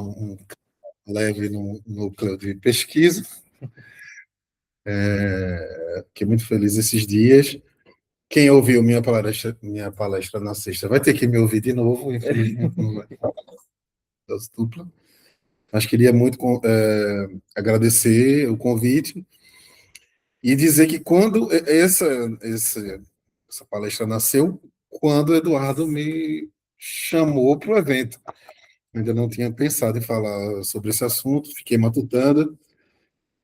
um leve no núcleo de pesquisa. Fiquei muito feliz esses dias. Quem ouviu minha palestra na sexta vai ter que me ouvir de novo, infelizmente não vai dose dupla. Mas queria muito agradecer o convite e dizer que quando essa palestra nasceu, quando o Eduardo me chamou para o evento. Ainda não tinha pensado em falar sobre esse assunto, fiquei matutando,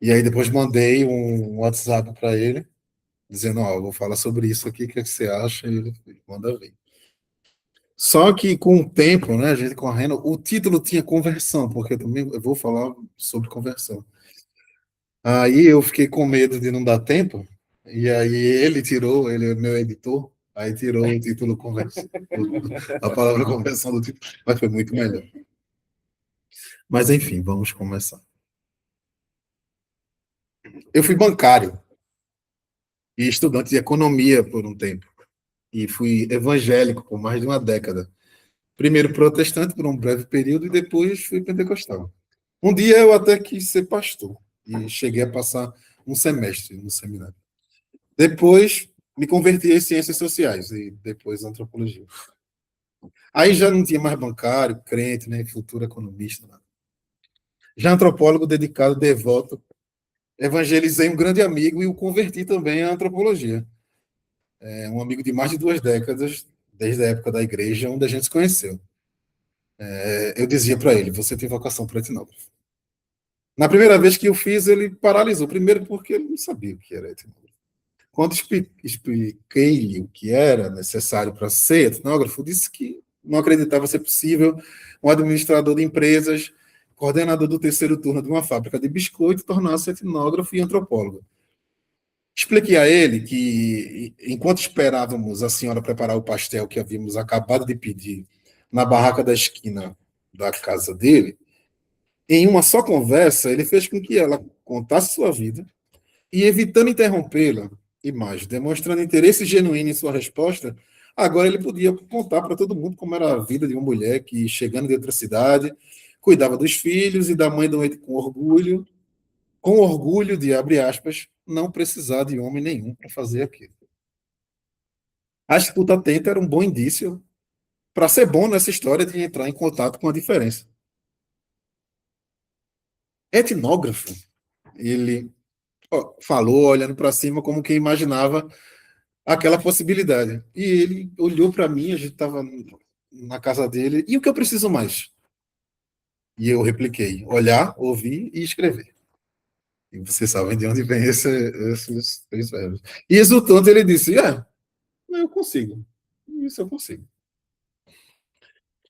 e aí depois mandei um WhatsApp para ele, dizendo, ó, vou falar sobre isso aqui, o que você acha? E ele manda ver. Só que com o tempo, né, a gente correndo, o título tinha conversão, porque também eu vou falar sobre conversão. Aí eu fiquei com medo de não dar tempo, e aí ele é meu editor, aí tirou o título conversão, a palavra conversão do título, mas foi muito melhor. Mas enfim, vamos começar. Eu fui bancário e estudante de economia por um tempo, e fui evangélico por mais de uma década. Primeiro protestante por um breve período e depois fui pentecostal. Um dia eu até quis ser pastor e cheguei a passar um semestre no seminário. Depois me converti em ciências sociais e depois antropologia. Aí já não tinha mais bancário, crente, nem futuro economista. Nada. Já antropólogo dedicado, devoto, evangelizei um grande amigo e o converti também à antropologia. É um amigo de mais de 2 décadas, desde a época da igreja, onde a gente se conheceu. Eu dizia para ele, você tem vocação para etnógrafo. Na primeira vez que eu fiz, ele paralisou. Primeiro porque ele não sabia o que era etnógrafo. Quando expliquei-lhe o que era necessário para ser etnógrafo, disse que não acreditava ser possível um administrador de empresas, coordenador do terceiro turno de uma fábrica de biscoito, tornar-se etnógrafo e antropólogo. Expliquei a ele que, enquanto esperávamos a senhora preparar o pastel que havíamos acabado de pedir na barraca da esquina da casa dele, em uma só conversa, ele fez com que ela contasse sua vida e, evitando interrompê-la, e mais, demonstrando interesse genuíno em sua resposta, agora ele podia contar para todo mundo como era a vida de uma mulher que, chegando de outra cidade, cuidava dos filhos e da mãe doente com orgulho de, abre aspas, não precisar de homem nenhum para fazer aquilo. A escuta atenta era um bom indício para ser bom nessa história de entrar em contato com a diferença. Etnógrafo, ele falou olhando para cima como quem imaginava aquela possibilidade. E ele olhou para mim, a gente estava na casa dele, e o que eu preciso mais? E eu repliquei, olhar, ouvir e escrever. E vocês sabem de onde vem esses 3 verbos. E exultante ele disse, eu consigo. Isso eu consigo.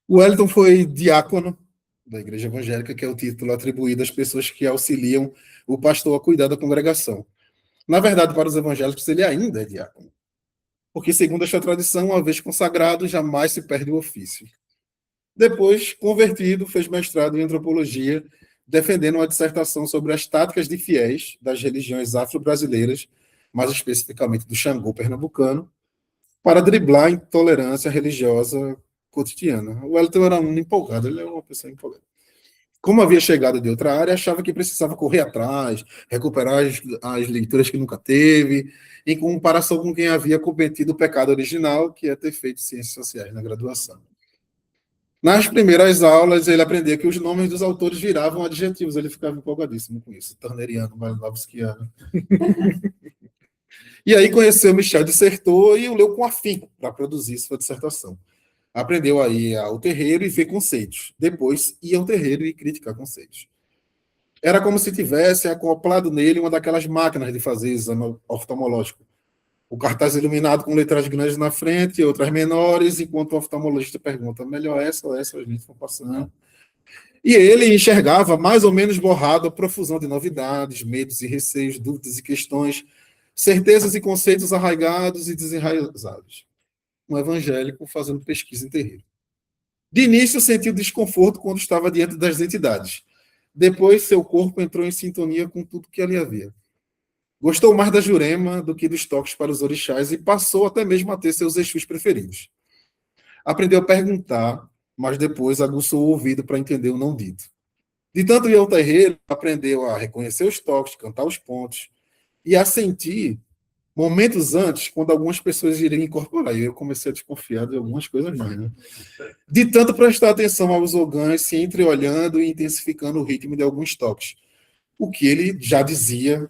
O Wellington foi diácono da Igreja Evangélica, que é o título atribuído às pessoas que auxiliam o pastor a cuidar da congregação. Na verdade, para os evangélicos, ele ainda é diácono. Porque, segundo esta tradição, uma vez consagrado, jamais se perde o ofício. Depois, convertido, fez mestrado em antropologia, defendendo uma dissertação sobre as táticas de fiéis das religiões afro-brasileiras, mais especificamente do Xangô pernambucano, para driblar a intolerância religiosa cotidiana. O Wellington era um empolgado, ele é uma pessoa empolgada. Como havia chegado de outra área, achava que precisava correr atrás, recuperar as leituras que nunca teve, em comparação com quem havia cometido o pecado original, que é ter feito ciências sociais na graduação. Nas primeiras aulas, ele aprendia que os nomes dos autores viravam adjetivos, ele ficava empolgadíssimo com isso, turneriano, malinowskiano. E aí conheceu Michel Dissertor e o leu com afinco para produzir sua dissertação. Aprendeu a ir ao terreiro e ver conceitos. Depois ia ao terreiro e criticar conceitos. Era como se tivesse acoplado nele uma daquelas máquinas de fazer exame oftalmológico. O cartaz iluminado com letras grandes na frente e outras menores, enquanto o oftalmologista pergunta, melhor essa ou essa, a gente está passando. E ele enxergava, mais ou menos borrado, a profusão de novidades, medos e receios, dúvidas e questões, certezas e conceitos arraigados e desenraizados. Um evangélico fazendo pesquisa em terreiro. De início, sentiu desconforto quando estava diante das entidades. Depois, seu corpo entrou em sintonia com tudo que ali havia. Gostou mais da Jurema do que dos toques para os orixás e passou até mesmo a ter seus exus preferidos. Aprendeu a perguntar, mas depois aguçou o ouvido para entender o não dito. De tanto ir ao terreiro, aprendeu a reconhecer os toques, cantar os pontos e a sentir momentos antes, quando algumas pessoas iriam incorporar. E eu comecei a desconfiar de algumas coisas mais, né? De tanto prestar atenção aos orgãos, se entreolhando e intensificando o ritmo de alguns toques. O que ele já dizia,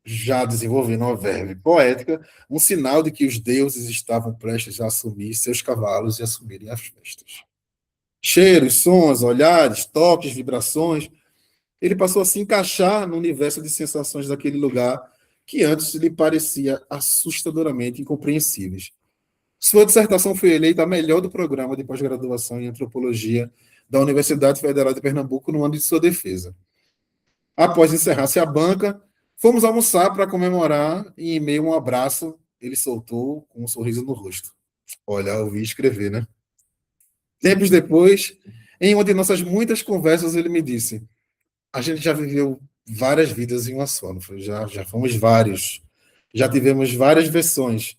já desenvolvendo uma verve poética, um sinal de que os deuses estavam prestes a assumir seus cavalos e assumirem as festas. Cheiros, sons, olhares, toques, vibrações, ele passou a se encaixar no universo de sensações daquele lugar que antes lhe parecia assustadoramente incompreensíveis. Sua dissertação foi eleita a melhor do programa de pós-graduação em antropologia da Universidade Federal de Pernambuco no ano de sua defesa. Após encerrar-se a banca, fomos almoçar para comemorar e, em meio a um abraço, ele soltou com um sorriso no rosto. Olha, eu ouvi escrever, né? Tempos depois, em uma de nossas muitas conversas, ele me disse: a gente já viveu várias vidas em uma só, não foi? Já fomos vários, já tivemos várias versões.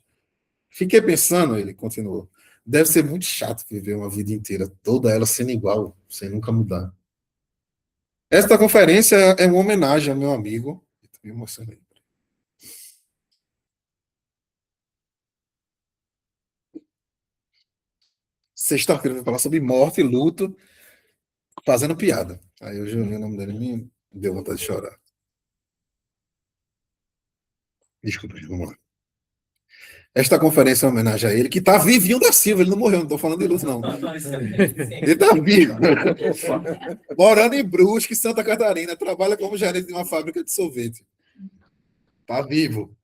Fiquei pensando, ele continuou, deve ser muito chato viver uma vida inteira, toda ela sendo igual, sem nunca mudar. Esta conferência é uma homenagem ao meu amigo. Me emocionei. Sexta-feira vai falar sobre morte e luto, fazendo piada. Aí eu já vi o nome dele e me deu vontade de chorar. Desculpa, vamos lá. Esta conferência é uma homenagem a ele, que está vivinho da Silva, ele não morreu, não estou falando de luto, não. Ele está vivo. Morando em Brusque, Santa Catarina, trabalha como gerente de uma fábrica de sorvete. Está vivo.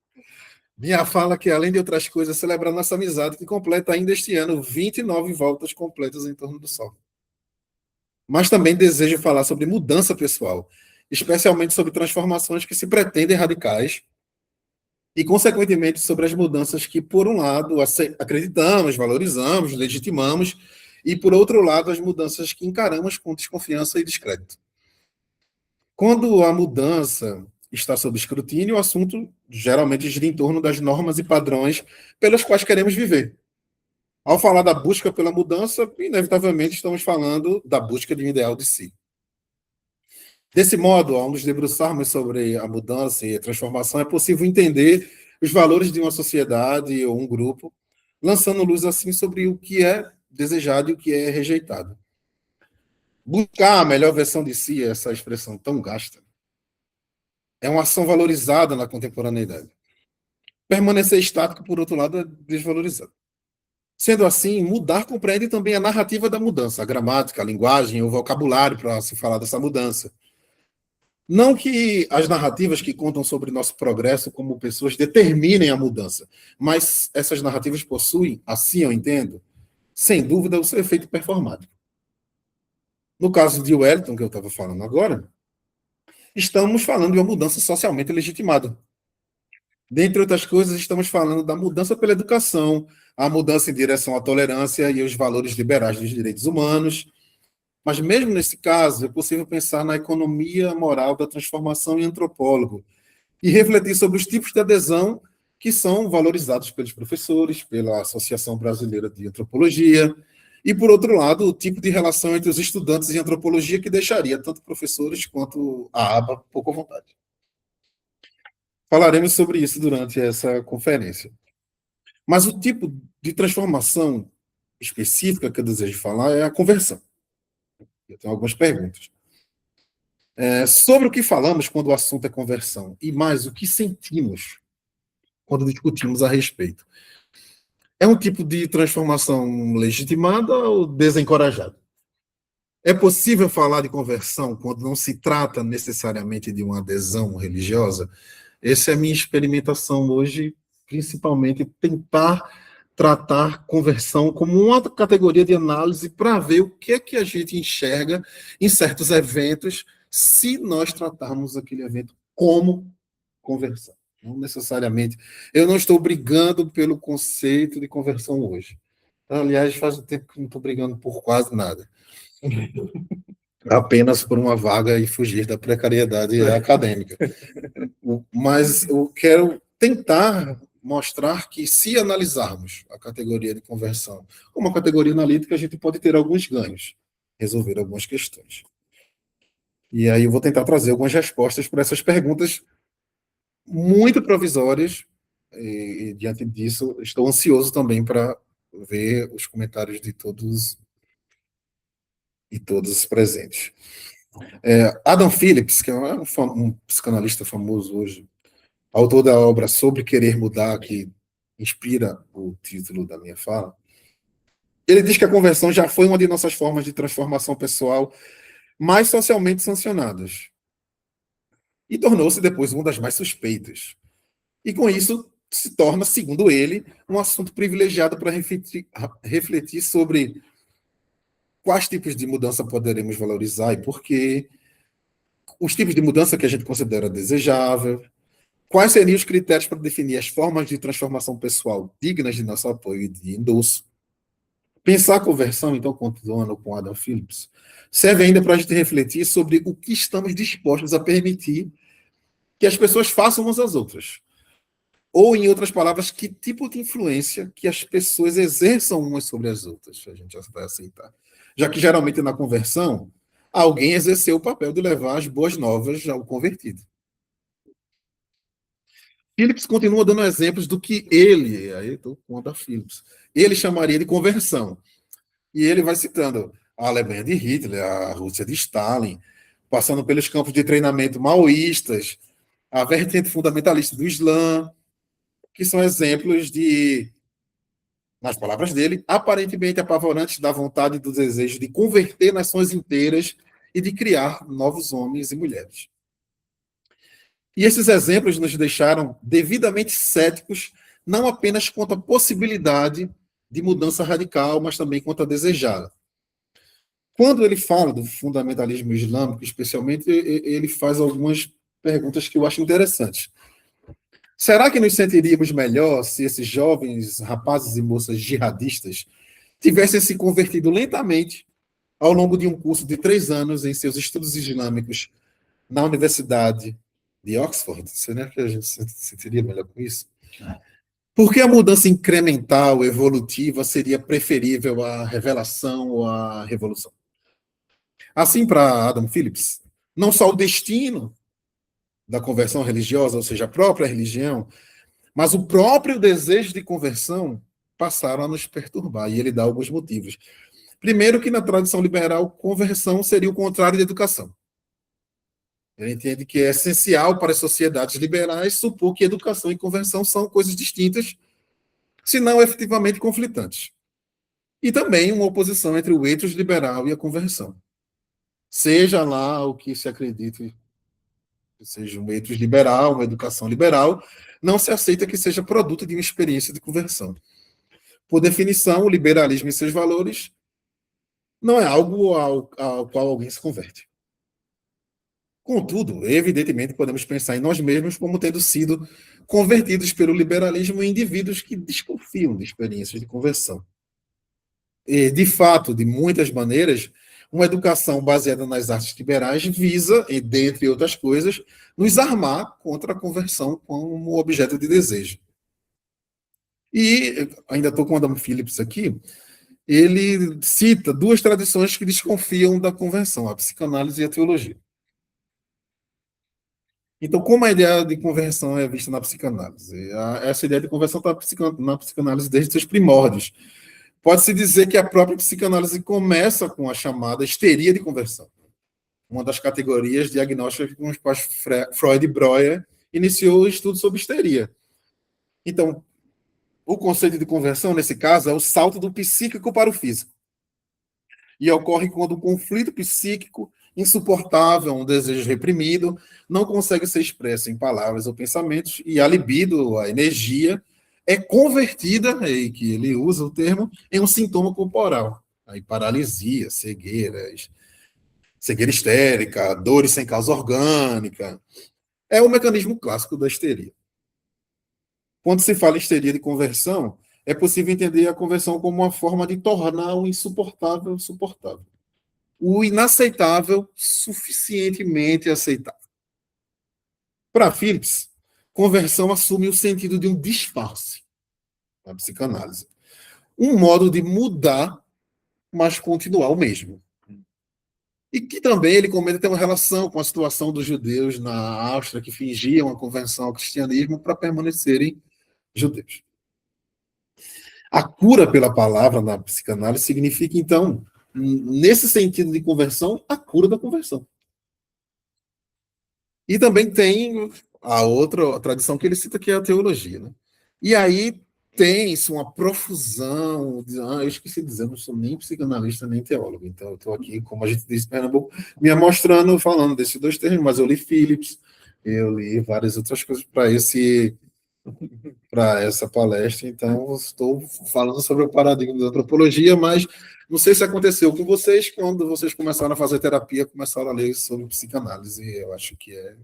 Minha fala que, além de outras coisas, celebra nossa amizade, que completa ainda este ano 29 voltas completas em torno do Sol. Mas também desejo falar sobre mudança pessoal, especialmente sobre transformações que se pretendem radicais e, consequentemente, sobre as mudanças que, por um lado, acreditamos, valorizamos, legitimamos, e, por outro lado, as mudanças que encaramos com desconfiança e descrédito. Quando a mudança está sob escrutínio, o assunto geralmente gira em torno das normas e padrões pelas quais queremos viver. Ao falar da busca pela mudança, inevitavelmente estamos falando da busca de um ideal de si. Desse modo, ao nos debruçarmos sobre a mudança e a transformação, é possível entender os valores de uma sociedade ou um grupo, lançando luz assim sobre o que é desejado e o que é rejeitado. Buscar a melhor versão de si, essa expressão tão gasta, é uma ação valorizada na contemporaneidade. Permanecer estático, por outro lado, é desvalorizado. Sendo assim, mudar compreende também a narrativa da mudança, a gramática, a linguagem, o vocabulário para se falar dessa mudança. Não que as narrativas que contam sobre nosso progresso como pessoas determinem a mudança, mas essas narrativas possuem, assim eu entendo, sem dúvida, o seu efeito performático. No caso de Wellington, que eu estava falando agora, estamos falando de uma mudança socialmente legitimada. Dentre outras coisas, estamos falando da mudança pela educação, a mudança em direção à tolerância e aos valores liberais dos direitos humanos. Mas mesmo nesse caso, é possível pensar na economia moral da transformação em antropólogo e refletir sobre os tipos de adesão que são valorizados pelos professores, pela Associação Brasileira de Antropologia, e, por outro lado, o tipo de relação entre os estudantes em antropologia que deixaria tanto professores quanto a aba pouco à vontade. Falaremos sobre isso durante essa conferência. Mas o tipo de transformação específica que eu desejo falar é a conversão. Eu tenho algumas perguntas. Sobre o que falamos quando o assunto é conversão, e mais o que sentimos quando discutimos a respeito. É um tipo de transformação legitimada ou desencorajada? É possível falar de conversão quando não se trata necessariamente de uma adesão religiosa? Essa é a minha experimentação hoje, principalmente tentar tratar conversão como uma categoria de análise para ver o que é que a gente enxerga em certos eventos, se nós tratarmos aquele evento como conversão. Não necessariamente. Eu não estou brigando pelo conceito de conversão hoje. Aliás, faz um tempo que não estou brigando por quase nada. Apenas por uma vaga e fugir da precariedade acadêmica. Mas eu quero tentar mostrar que, se analisarmos a categoria de conversão como uma categoria analítica, a gente pode ter alguns ganhos, resolver algumas questões. E aí eu vou tentar trazer algumas respostas para essas perguntas muito provisórias, e diante disso, estou ansioso também para ver os comentários de todos e todos os presentes. Adam Phillips, que é um psicanalista famoso hoje, autor da obra Sobre Querer Mudar, que inspira o título da minha fala, ele diz que a conversão já foi uma de nossas formas de transformação pessoal mais socialmente sancionadas e tornou-se depois uma das mais suspeitas. E com isso se torna, segundo ele, um assunto privilegiado para refletir sobre quais tipos de mudança poderemos valorizar e por quê, os tipos de mudança que a gente considera desejável, quais seriam os critérios para definir as formas de transformação pessoal dignas de nosso apoio e de endosso. Pensar a conversão, então, continuando com Adam Phillips, serve ainda para a gente refletir sobre o que estamos dispostos a permitir que as pessoas façam umas às outras. Ou, em outras palavras, que tipo de influência que as pessoas exerçam umas sobre as outras, a gente já vai aceitar. Já que, geralmente, na conversão, alguém exerceu o papel de levar as boas novas ao convertido. Phillips continua dando exemplos do que ele, aí estou com a Phillips, ele chamaria de conversão. E ele vai citando a Alemanha de Hitler, a Rússia de Stalin, passando pelos campos de treinamento maoístas, a vertente fundamentalista do Islã, que são exemplos de, nas palavras dele, aparentemente apavorantes da vontade e do desejo de converter nações inteiras e de criar novos homens e mulheres. E esses exemplos nos deixaram devidamente céticos, não apenas quanto à possibilidade de mudança radical, mas também quanto a desejada. Quando ele fala do fundamentalismo islâmico, especialmente, ele faz algumas perguntas que eu acho interessantes. Será que nos sentiríamos melhor se esses jovens rapazes e moças jihadistas tivessem se convertido lentamente ao longo de um curso de 3 anos em seus estudos islâmicos na Universidade de Oxford? Será que a gente se sentiria melhor com isso? Por que a mudança incremental, evolutiva, seria preferível à revelação ou à revolução? Assim, para Adam Phillips, não só o destino da conversão religiosa, ou seja, a própria religião, mas o próprio desejo de conversão passaram a nos perturbar, e ele dá alguns motivos. Primeiro, que na tradição liberal, conversão seria o contrário de educação. Ele entende que é essencial para as sociedades liberais supor que educação e conversão são coisas distintas, se não efetivamente conflitantes. E também uma oposição entre o ethos liberal e a conversão. Seja lá o que se acredite, seja um ethos liberal, uma educação liberal, não se aceita que seja produto de uma experiência de conversão. Por definição, o liberalismo e seus valores não é algo ao qual alguém se converte. Contudo, evidentemente, podemos pensar em nós mesmos como tendo sido convertidos pelo liberalismo em indivíduos que desconfiam de experiências de conversão. E, de fato, de muitas maneiras, uma educação baseada nas artes liberais visa, e dentre outras coisas, nos armar contra a conversão como objeto de desejo. E ainda estou com o Adam Phillips aqui, ele cita 2 tradições que desconfiam da conversão, a psicanálise e a teologia. Então, como a ideia de conversão é vista na psicanálise? Essa ideia de conversão está na psicanálise desde seus primórdios. Pode-se dizer que a própria psicanálise começa com a chamada histeria de conversão, uma das categorias diagnósticas com as quais Freud e Breuer iniciou o estudo sobre histeria. Então, o conceito de conversão, nesse caso, é o salto do psíquico para o físico. E ocorre quando o conflito psíquico insuportável, um desejo reprimido, não consegue ser expresso em palavras ou pensamentos, e a libido, a energia, é convertida, aí que ele usa o termo, em um sintoma corporal. Aí paralisia, cegueira histérica, dores sem causa orgânica. É o mecanismo clássico da histeria. Quando se fala em histeria de conversão, é possível entender a conversão como uma forma de tornar o insuportável suportável. O inaceitável suficientemente aceitável. Para Phillips, conversão assume o sentido de um disfarce na psicanálise. Um modo de mudar, mas continuar o mesmo. E que também ele comenta ter uma relação com a situação dos judeus na Áustria que fingiam a conversão ao cristianismo para permanecerem judeus. A cura pela palavra na psicanálise significa, então, nesse sentido de conversão, a cura da conversão. E também tem a outra tradição que ele cita, que é a teologia. Né? E aí tem-se uma profusão. Eu esqueci de dizer, eu não sou nem psicanalista nem teólogo. Então, eu estou aqui, como a gente disse em Pernambuco, me mostrando, falando desses dois termos, mas eu li Phillips, eu li várias outras coisas para essa palestra, então estou falando sobre o paradigma da antropologia, mas não sei se aconteceu com vocês quando vocês começaram a fazer terapia, começaram a ler sobre psicanálise, eu acho que é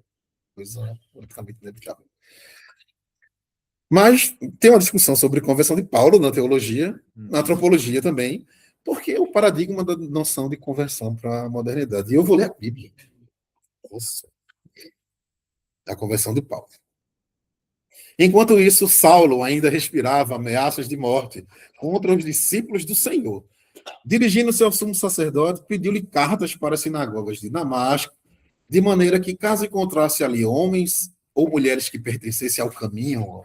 coisa praticamente inevitável. Mas tem uma discussão sobre conversão de Paulo na teologia, na antropologia também, porque é o paradigma da noção de conversão para a modernidade. E eu vou ler a Bíblia. Nossa, a conversão de Paulo. Enquanto isso, Saulo ainda respirava ameaças de morte contra os discípulos do Senhor. Dirigindo-se ao sumo sacerdote, pediu-lhe cartas para as sinagogas de Damasco, de maneira que, caso encontrasse ali homens ou mulheres que pertencessem ao caminho,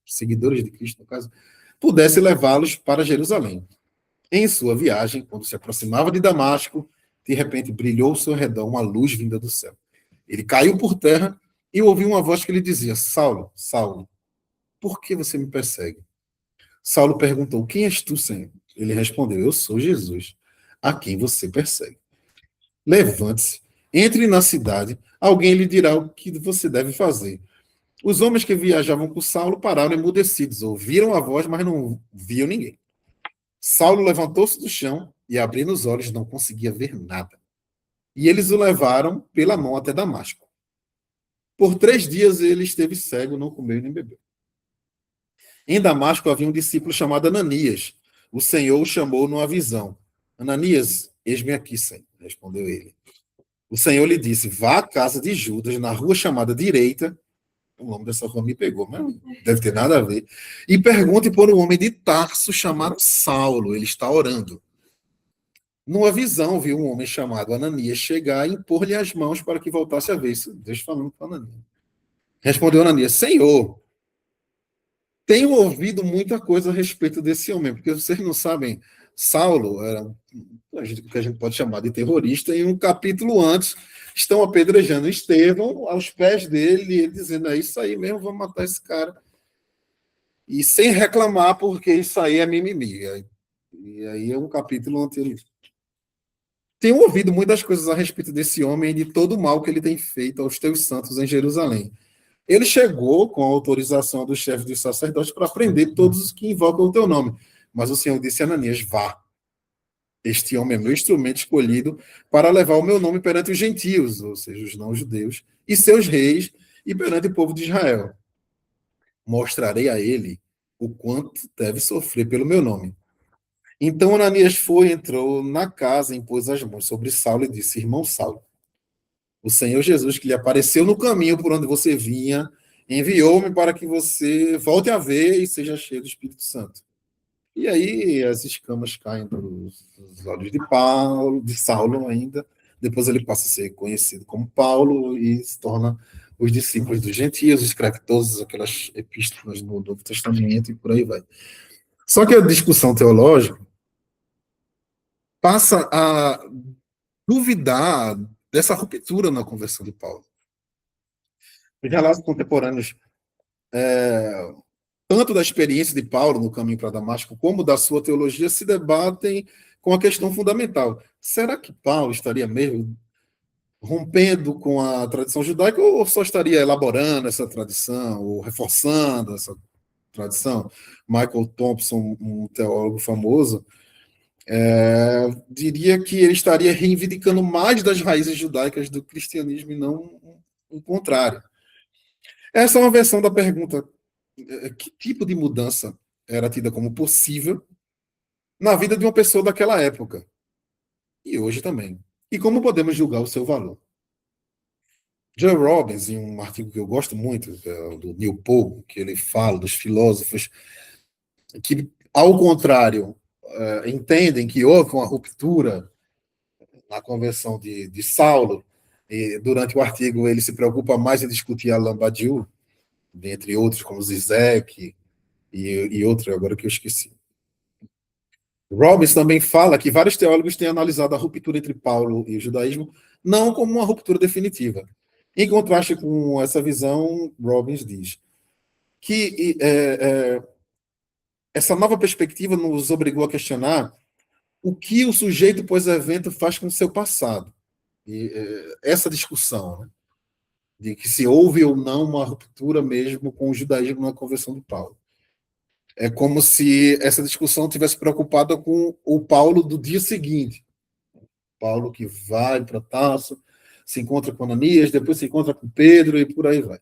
seguidores de Cristo, no caso, pudesse levá-los para Jerusalém. Em sua viagem, quando se aproximava de Damasco, de repente brilhou ao seu redor uma luz vinda do céu. Ele caiu por terra e ouviu uma voz que lhe dizia: Saulo, Saulo, por que você me persegue? Saulo perguntou: Quem és tu, Senhor? Ele respondeu: Eu sou Jesus, a quem você persegue. Levante-se, entre na cidade, alguém lhe dirá o que você deve fazer. Os homens que viajavam com Saulo pararam emudecidos, ouviram a voz, mas não viam ninguém. Saulo levantou-se do chão e, abrindo os olhos, não conseguia ver nada. E eles o levaram pela mão até Damasco. Por 3 dias ele esteve cego, não comeu nem bebeu. Em Damasco havia um discípulo chamado Ananias. O Senhor o chamou numa visão. Ananias, eis-me aqui, Senhor, respondeu ele. O Senhor lhe disse: Vá à casa de Judas, na rua chamada Direita. O nome dessa rua me pegou, mas não deve ter nada a ver. E pergunte por um homem de Tarso chamado Saulo. Ele está orando. Numa visão, viu um homem chamado Ananias chegar e impor-lhe as mãos para que voltasse a ver. Isso Deus falando com Ananias. Respondeu Ananias: Senhor, tenho ouvido muita coisa a respeito desse homem, porque vocês não sabem, Saulo era o que a gente pode chamar de terrorista, e um capítulo antes estão apedrejando Estevão aos pés dele, e ele dizendo: É isso aí mesmo, vamos matar esse cara. E sem reclamar, porque isso aí é mimimi. E aí é um capítulo onde ele. Tenho ouvido muitas coisas a respeito desse homem e de todo o mal que ele tem feito aos teus santos em Jerusalém. Ele chegou com a autorização do chefe dos sacerdotes para prender todos os que invocam o teu nome. Mas o Senhor disse a Ananias: Vá. Este homem é meu instrumento escolhido para levar o meu nome perante os gentios, ou seja, os não-judeus, e seus reis, e perante o povo de Israel. Mostrarei a ele o quanto deve sofrer pelo meu nome. Então Ananias foi, entrou na casa, impôs as mãos sobre Saulo e disse: Irmão Saulo, o Senhor Jesus, que lhe apareceu no caminho por onde você vinha, enviou-me para que você volte a ver e seja cheio do Espírito Santo. E aí as escamas caem dos olhos de Paulo, de Saulo ainda. Depois ele passa a ser conhecido como Paulo e se torna os discípulos dos gentios, escreve todas aquelas epístolas no Novo Testamento e por aí vai. Só que a discussão teológica passa a duvidar dessa ruptura na conversão de Paulo. Os relatos contemporâneos, tanto da experiência de Paulo no caminho para Damasco, como da sua teologia, se debatem com a questão fundamental. Será que Paulo estaria mesmo rompendo com a tradição judaica ou só estaria elaborando essa tradição, ou reforçando essa tradição? Michael Thompson, um teólogo famoso, diria que ele estaria reivindicando mais das raízes judaicas do cristianismo e não o contrário. Essa é uma versão da pergunta: que tipo de mudança era tida como possível na vida de uma pessoa daquela época e hoje também? E como podemos julgar o seu valor? Joe Robbins, em um artigo que eu gosto muito, do Neil Pogue, que ele fala dos filósofos que, ao contrário, entendem que houve uma ruptura na conversão de Saulo, e durante o artigo ele se preocupa mais em discutir Alain Badiou, dentre outros, como Zizek e outro, agora que eu esqueci. Robbins também fala que vários teólogos têm analisado a ruptura entre Paulo e o judaísmo não como uma ruptura definitiva. Em contraste com essa visão, Robbins diz que essa nova perspectiva nos obrigou a questionar o que o sujeito pós-evento faz com o seu passado. E essa discussão, né, de que se houve ou não uma ruptura mesmo com o judaísmo na conversão de Paulo. É como se essa discussão tivesse preocupada com o Paulo do dia seguinte. Paulo que vai para Tarso, se encontra com Ananias, depois se encontra com Pedro e por aí vai.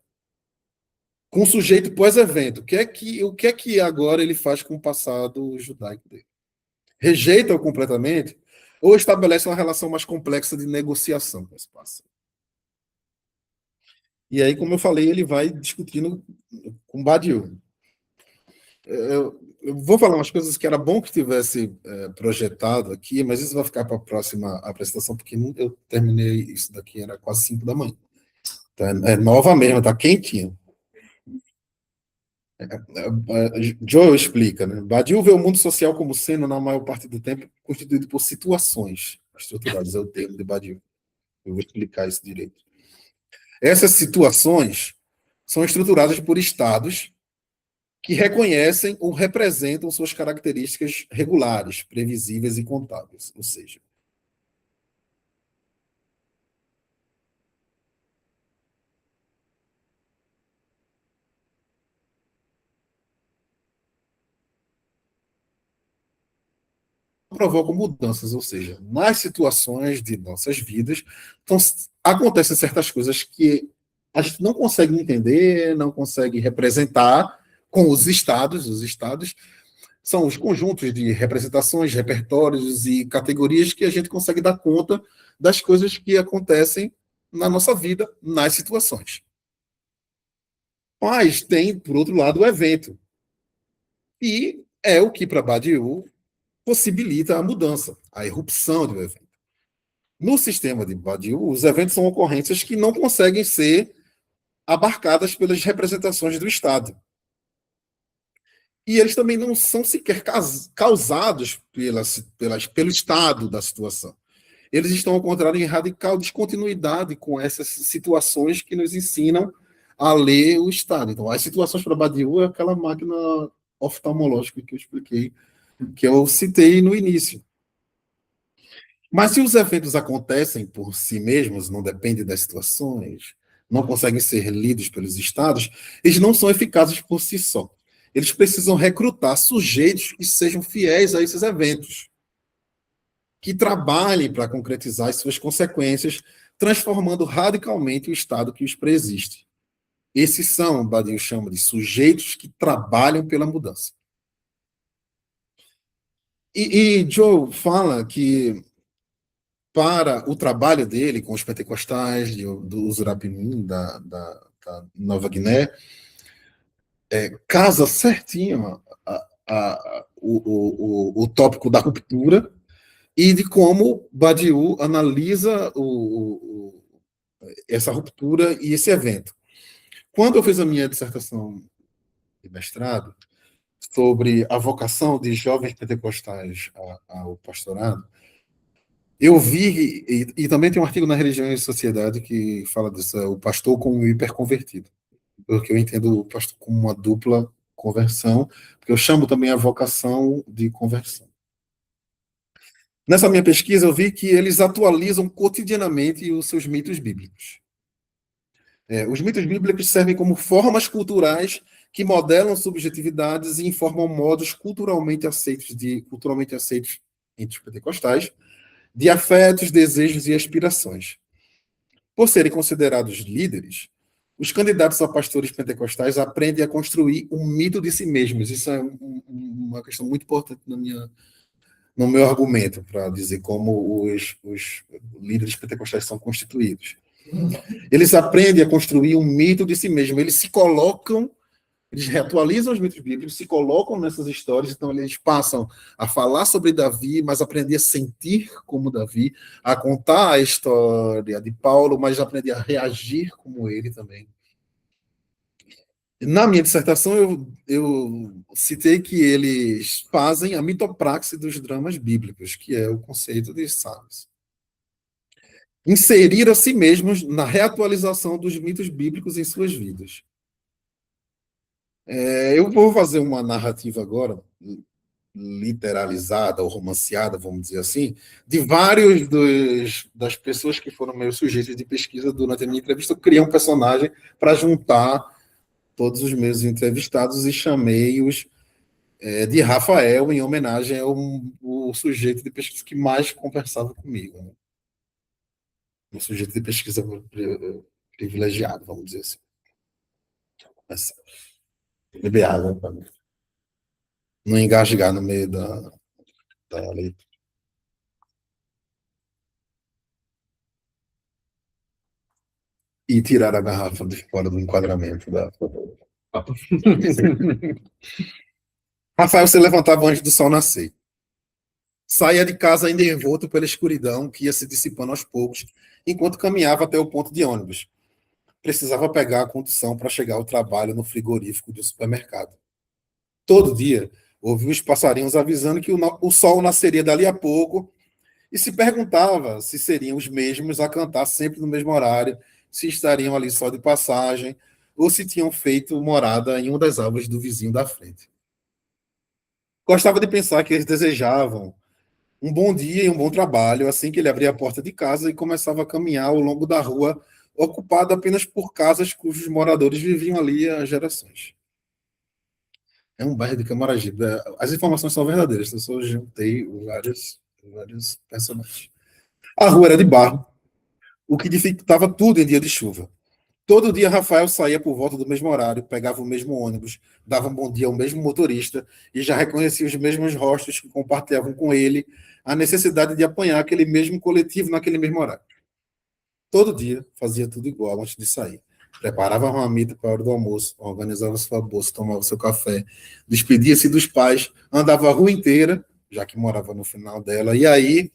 Com o sujeito pós-evento, o que é que agora ele faz com o passado judaico dele? Rejeita-o completamente ou estabelece uma relação mais complexa de negociação com esse passado? E aí, como eu falei, ele vai discutindo com Badiou. Eu vou falar umas coisas que era bom que tivesse projetado aqui, mas isso vai ficar para a próxima apresentação, porque eu terminei isso daqui, era quase 5 da manhã. Então, é nova mesmo, está quentinho. Joe explica, né? Badiou vê o mundo social como sendo, na maior parte do tempo, constituído por situações estruturadas, é o termo de Badiou. Eu vou explicar isso direito. Essas situações são estruturadas por estados que reconhecem ou representam suas características regulares, previsíveis e contábeis, ou seja, provocam mudanças, ou seja, nas situações de nossas vidas, então, acontecem certas coisas que a gente não consegue entender, não consegue representar com os estados são os conjuntos de representações, repertórios e categorias que a gente consegue dar conta das coisas que acontecem na nossa vida, nas situações. Mas tem, por outro lado, o evento. E é o que, para Badiou, possibilita a mudança, a irrupção do evento. No sistema de Badiou, os eventos são ocorrências que não conseguem ser abarcadas pelas representações do Estado. E eles também não são sequer causados pelo estado da situação. Eles estão, ao contrário, em radical descontinuidade com essas situações que nos ensinam a ler o estado. Então, as situações para Badiou é aquela máquina oftalmológica que eu expliquei, que eu citei no início. Mas se os eventos acontecem por si mesmos, não dependem das situações, não conseguem ser lidos pelos estados, eles não são eficazes por si só. Eles precisam recrutar sujeitos que sejam fiéis a esses eventos, que trabalhem para concretizar as suas consequências, transformando radicalmente o estado que os preexiste. Esses são, Badiou chama de sujeitos que trabalham pela mudança. E Joe fala que para o trabalho dele com os pentecostais, do Urapimim, da Nova Guiné, casa certinho o tópico da ruptura e de como Badiou analisa essa ruptura e esse evento. Quando eu fiz a minha dissertação de mestrado sobre a vocação de jovens pentecostais ao pastorado, eu vi, e também tem um artigo na Religião e Sociedade que fala disso, o pastor como hiperconvertido, porque eu entendo o pastor como uma dupla conversão, porque eu chamo também a vocação de conversão. Nessa minha pesquisa, eu vi que eles atualizam cotidianamente os seus mitos bíblicos. Os mitos bíblicos servem como formas culturais que modelam subjetividades e informam modos culturalmente aceitos entre os pentecostais, de afetos, desejos e aspirações. Por serem considerados líderes, os candidatos a pastores pentecostais aprendem a construir um mito de si mesmos. Isso é uma questão muito importante no meu argumento, para dizer como os líderes pentecostais são constituídos. Eles aprendem a construir um mito de si mesmos, eles se colocam Eles reatualizam os mitos bíblicos, se colocam nessas histórias, então eles passam a falar sobre Davi, mas aprender a sentir como Davi, a contar a história de Paulo, mas aprender a reagir como ele também. Na minha dissertação, eu citei que eles fazem a mitopraxe dos dramas bíblicos, que é o conceito de Salles. Inserir a si mesmos na reatualização dos mitos bíblicos em suas vidas. Eu vou fazer uma narrativa agora, literalizada ou romanceada, vamos dizer assim, de vários das pessoas que foram meus sujeitos de pesquisa durante a minha entrevista. Eu criei um personagem para juntar todos os meus entrevistados e chamei-os de Rafael, em homenagem ao sujeito de pesquisa que mais conversava comigo. Né? Um sujeito de pesquisa privilegiado, vamos dizer assim. Mas, beber água para não engasgar no meio da leitura. E tirar a garrafa de fora do enquadramento da. Rafael se levantava antes do sol nascer. Saía de casa ainda envolto pela escuridão que ia se dissipando aos poucos, enquanto caminhava até o ponto de ônibus. Precisava pegar a condução para chegar ao trabalho no frigorífico do supermercado. Todo dia, ouvia os passarinhos avisando que o sol nasceria dali a pouco e se perguntava se seriam os mesmos a cantar sempre no mesmo horário, se estariam ali só de passagem ou se tinham feito morada em uma das árvores do vizinho da frente. Gostava de pensar que eles desejavam um bom dia e um bom trabalho assim que ele abria a porta de casa e começava a caminhar ao longo da rua, ocupado apenas por casas cujos moradores viviam ali há gerações. É um bairro de Camaragibe. As informações são verdadeiras, eu só juntei vários personagens. A rua era de barro, o que dificultava tudo em dia de chuva. Todo dia Rafael saía por volta do mesmo horário, pegava o mesmo ônibus, dava um bom dia ao mesmo motorista e já reconhecia os mesmos rostos que compartilhavam com ele a necessidade de apanhar aquele mesmo coletivo naquele mesmo horário. Todo dia fazia tudo igual antes de sair. Preparava a marmita para a hora do almoço, organizava sua bolsa, tomava seu café, despedia-se dos pais, andava a rua inteira, já que morava no final dela, e aí,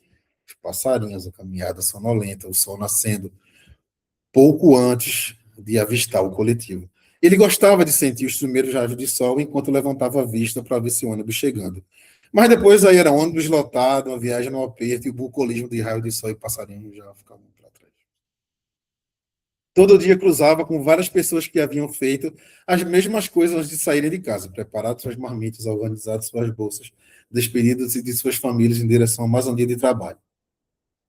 os passarinhos, a caminhada sonolenta, o sol nascendo, pouco antes de avistar o coletivo. Ele gostava de sentir os primeiros raios de sol enquanto levantava a vista para ver esse ônibus chegando. Mas depois aí era ônibus lotado, a viagem no aperto e o bucolismo de raio de sol e passarinho já ficavam para trás. Todo dia cruzava com várias pessoas que haviam feito as mesmas coisas antes de saírem de casa, preparado suas marmitas, organizado suas bolsas, despedidos-se de suas famílias em direção a mais um dia de trabalho.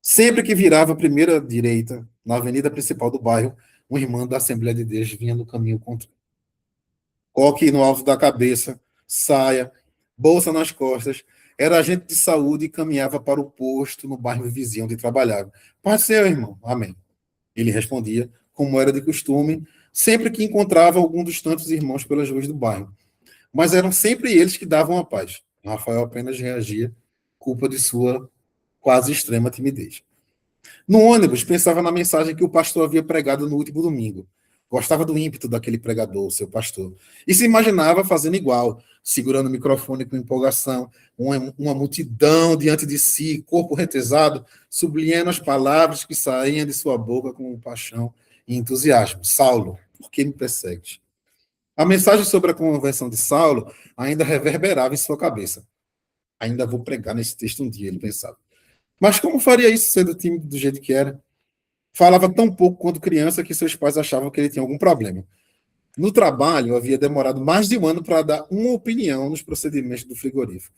Sempre que virava a primeira direita, na avenida principal do bairro, um irmão da Assembleia de Deus vinha no caminho contrário. Coque no alto da cabeça, saia, bolsa nas costas, era agente de saúde e caminhava para o posto no bairro vizinho onde trabalhava. Paz seu, irmão. Amém. Ele respondia, como era de costume, sempre que encontrava algum dos tantos irmãos pelas ruas do bairro. Mas eram sempre eles que davam a paz. Rafael apenas reagia, culpa de sua quase extrema timidez. No ônibus, pensava na mensagem que o pastor havia pregado no último domingo. Gostava do ímpeto daquele pregador, seu pastor. E se imaginava fazendo igual, segurando o microfone com empolgação, uma multidão diante de si, corpo retesado, sublinhando as palavras que saíam de sua boca com paixão e entusiasmo. Saulo, por que me persegues? A mensagem sobre a conversão de Saulo ainda reverberava em sua cabeça. Ainda vou pregar nesse texto um dia, ele pensava. Mas como faria isso sendo tímido do jeito que era? Falava tão pouco quanto criança que seus pais achavam que ele tinha algum problema. No trabalho, havia demorado mais de um ano para dar uma opinião nos procedimentos do frigorífico.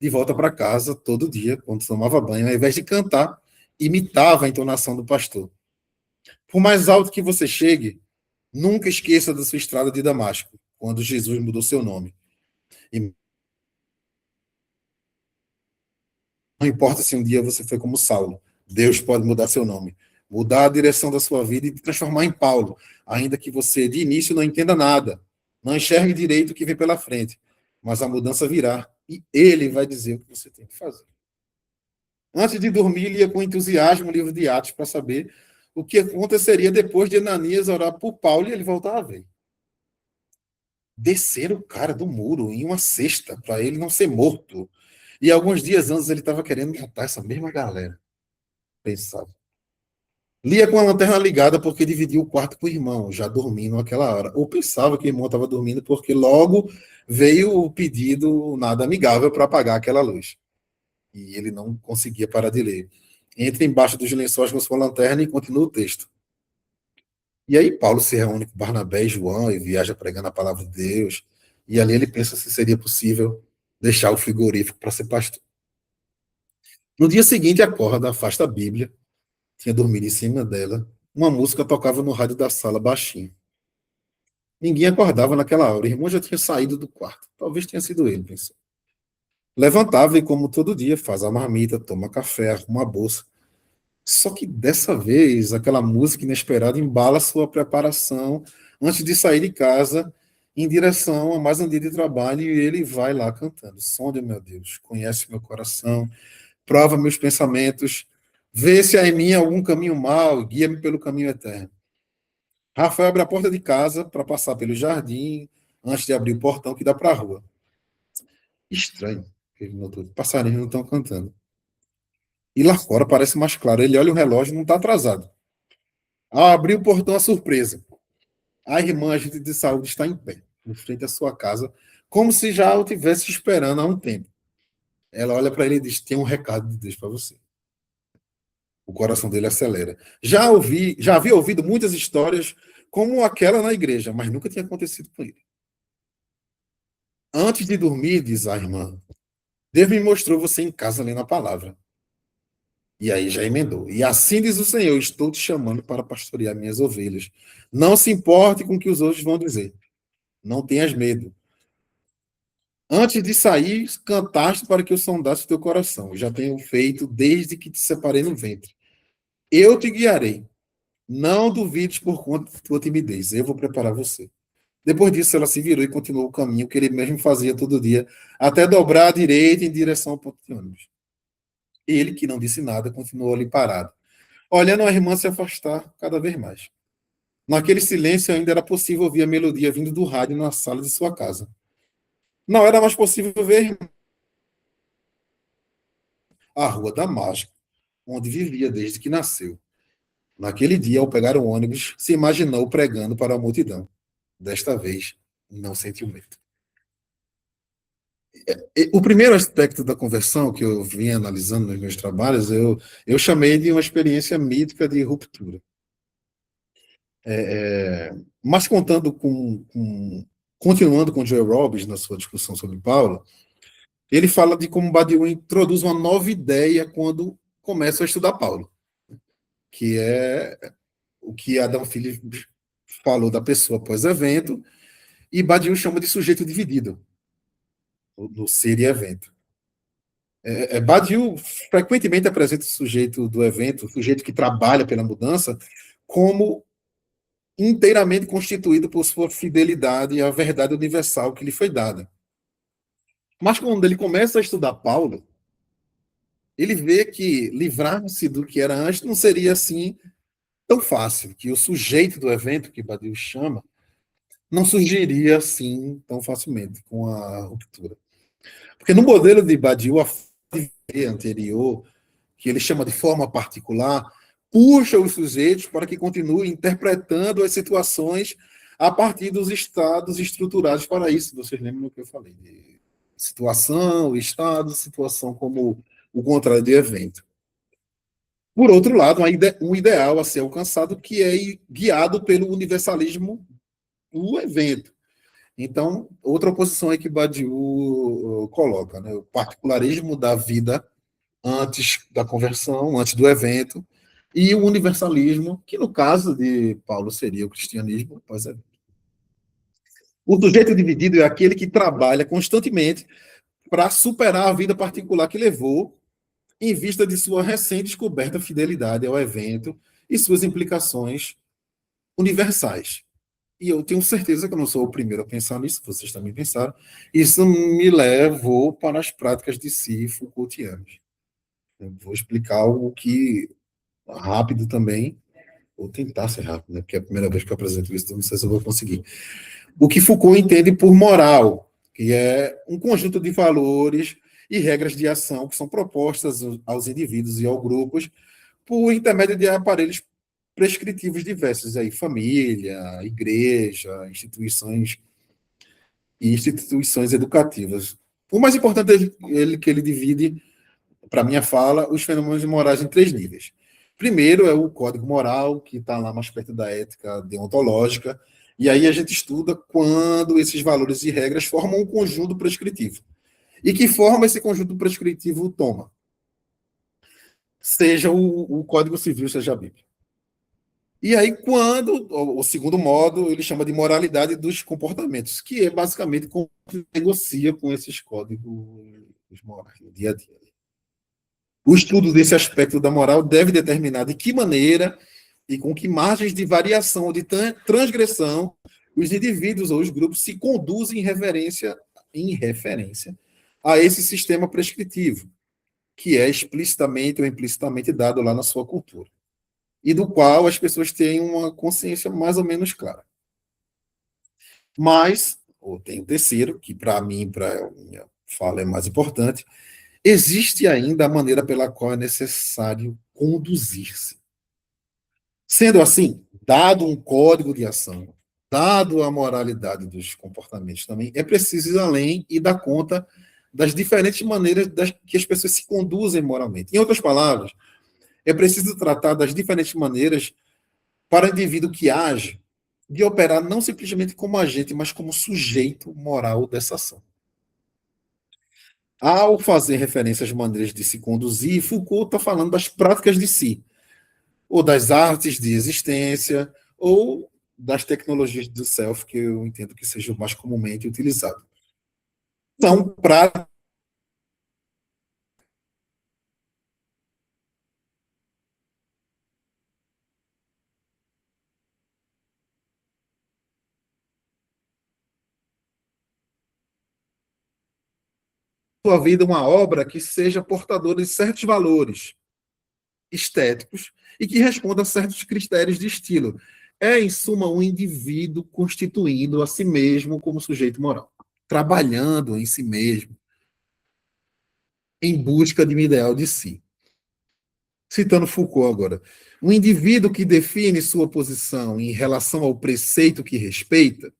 De volta para casa, todo dia, quando tomava banho, ao invés de cantar, imitava a entonação do pastor. Por mais alto que você chegue, nunca esqueça da sua estrada de Damasco, quando Jesus mudou seu nome. E não importa se um dia você foi como Saulo, Deus pode mudar seu nome, mudar a direção da sua vida e te transformar em Paulo, ainda que você de início não entenda nada, não enxergue direito o que vem pela frente, mas a mudança virá e ele vai dizer o que você tem que fazer. Antes de dormir, lia com entusiasmo o livro de Atos para saber o que aconteceria depois de Ananias orar por Paulo e ele voltar a ver. descer o cara do muro em uma cesta para ele não ser morto. E alguns dias antes ele estava querendo matar essa mesma galera. Pensava. Lia com a lanterna ligada porque dividia o quarto com o irmão, já dormindo naquela hora. Ou pensava que o irmão estava dormindo porque logo veio o pedido nada amigável para apagar aquela luz. E ele não conseguia parar de ler. Entra embaixo dos lençóis com sua lanterna e continua o texto. E aí Paulo se reúne com Barnabé e João e viaja pregando a palavra de Deus. E ali ele pensa se seria possível deixar o frigorífico para ser pastor. No dia seguinte, acorda, afasta a Bíblia, tinha dormido em cima dela. Uma música tocava no rádio da sala baixinho. Ninguém acordava naquela hora. O irmão já tinha saído do quarto. Talvez tenha sido ele, pensou. Levantava e, como todo dia, faz a marmita, toma café, arruma a bolsa. Só que dessa vez, aquela música inesperada embala sua preparação antes de sair de casa em direção a mais um dia de trabalho e ele vai lá cantando. Sonda, meu Deus, conhece meu coração, prova meus pensamentos, vê se há em mim algum caminho mau, guia-me pelo caminho eterno. Rafael abre a porta de casa para passar pelo jardim antes de abrir o portão que dá para a rua. Estranho, ele notou. Passarinhos não estão cantando. E lá fora parece mais claro. Ele olha o relógio e não está atrasado. Ao abrir o portão, a surpresa. A irmã agente de saúde está em pé, em frente à sua casa, como se já o tivesse esperando há um tempo. Ela olha para ele e diz: Tem um recado de Deus para você. O coração dele acelera. Já havia ouvido muitas histórias como aquela na igreja, mas nunca tinha acontecido com ele. Antes de dormir, diz a irmã, Deus me mostrou você em casa lendo a palavra. E aí já emendou. E assim diz o Senhor: Estou te chamando para pastorear minhas ovelhas. Não se importe com o que os outros vão dizer. Não tenhas medo. Antes de sair, cantaste para que eu sondasse o teu coração. Já tenho feito desde que te separei no ventre. Eu te guiarei. Não duvides por conta da tua timidez. Eu vou preparar você. Depois disso, ela se virou e continuou o caminho que ele mesmo fazia todo dia, até dobrar à direita em direção ao ponto de ônibus. Ele, que não disse nada, continuou ali parado, olhando a irmã se afastar cada vez mais. Naquele silêncio, ainda era possível ouvir a melodia vindo do rádio na sala de sua casa. Não era mais possível ver a Rua da Mágica, onde vivia desde que nasceu. Naquele dia, ao pegar o ônibus, se imaginou pregando para a multidão. Desta vez, não sentiu medo. O primeiro aspecto da conversão que eu vim analisando nos meus trabalhos, eu chamei de uma experiência mítica de ruptura. Mas continuando com Joel Robbins na sua discussão sobre Paulo, ele fala de como Badiou introduz uma nova ideia quando começa a estudar Paulo, que é o que Adam Phillips falou da pessoa pós-evento, e Badiou chama de sujeito dividido, no ser e evento. Badiou frequentemente apresenta o sujeito do evento, o sujeito que trabalha pela mudança, como inteiramente constituído por sua fidelidade à verdade universal que lhe foi dada. Mas quando ele começa a estudar Paulo, ele vê que livrar-se do que era antes não seria assim tão fácil, que o sujeito do evento, que Badiou chama, não surgiria assim tão facilmente com a ruptura. Porque no modelo de Badiou, a anterior, que ele chama de forma particular, puxa os sujeitos para que continuem interpretando as situações a partir dos estados estruturados para isso. Vocês lembram do que eu falei? De situação, estado, situação como o contrário de evento. Por outro lado, um ideal a ser alcançado que é guiado pelo universalismo do evento. Então, outra oposição é que Badiou coloca, né? O particularismo da vida antes da conversão, antes do evento, e o universalismo, que no caso de Paulo seria o cristianismo pós-evento. O sujeito dividido é aquele que trabalha constantemente para superar a vida particular que levou, em vista de sua recém-descoberta fidelidade ao evento e suas implicações universais. E eu tenho certeza que eu não sou o primeiro a pensar nisso, vocês também pensaram. Isso me levou para as práticas de si Foucaultianas. Eu vou explicar algo que rápido também, ou tentar ser rápido, né? Porque é a primeira vez que eu apresento isso, então não sei se eu vou conseguir. o que Foucault entende por moral, que é um conjunto de valores e regras de ação que são propostas aos indivíduos e aos grupos por intermédio de aparelhos prescritivos diversos, aí família, igreja, instituições e instituições educativas. O mais importante é que ele divide, para minha fala, os fenômenos morais em três níveis. Primeiro é o código moral, que está lá mais perto da ética deontológica, e aí a gente estuda quando esses valores e regras formam um conjunto prescritivo. E que forma esse conjunto prescritivo toma? Seja o Código Civil, seja a Bíblia. E aí, quando o segundo modo, ele chama de moralidade dos comportamentos, que é basicamente como se negocia com esses códigos morais no dia a dia. O estudo desse aspecto da moral deve determinar de que maneira e com que margens de variação ou de transgressão os indivíduos ou os grupos se conduzem em referência a esse sistema prescritivo, que é explicitamente ou implicitamente dado lá na sua cultura, e do qual as pessoas têm uma consciência mais ou menos clara. Mas, ou tem o terceiro, que para mim, para a minha fala é mais importante, existe ainda a maneira pela qual é necessário conduzir-se. Sendo assim, dado um código de ação, dado a moralidade dos comportamentos também, é preciso ir além e dar conta das diferentes maneiras que as pessoas se conduzem moralmente. Em outras palavras, é preciso tratar das diferentes maneiras para o indivíduo que age de operar não simplesmente como agente, mas como sujeito moral dessa ação. Ao fazer referência às maneiras de se conduzir, Foucault está falando das práticas de si, ou das artes de existência, ou das tecnologias do self, que eu entendo que seja o mais comumente utilizado. São práticas sua vida uma obra que seja portadora de certos valores estéticos e que responda a certos critérios de estilo. É, em suma, um indivíduo constituindo a si mesmo como sujeito moral, trabalhando em si mesmo, em busca de um ideal de si. Citando Foucault agora, um indivíduo que define sua posição em relação ao preceito que respeita,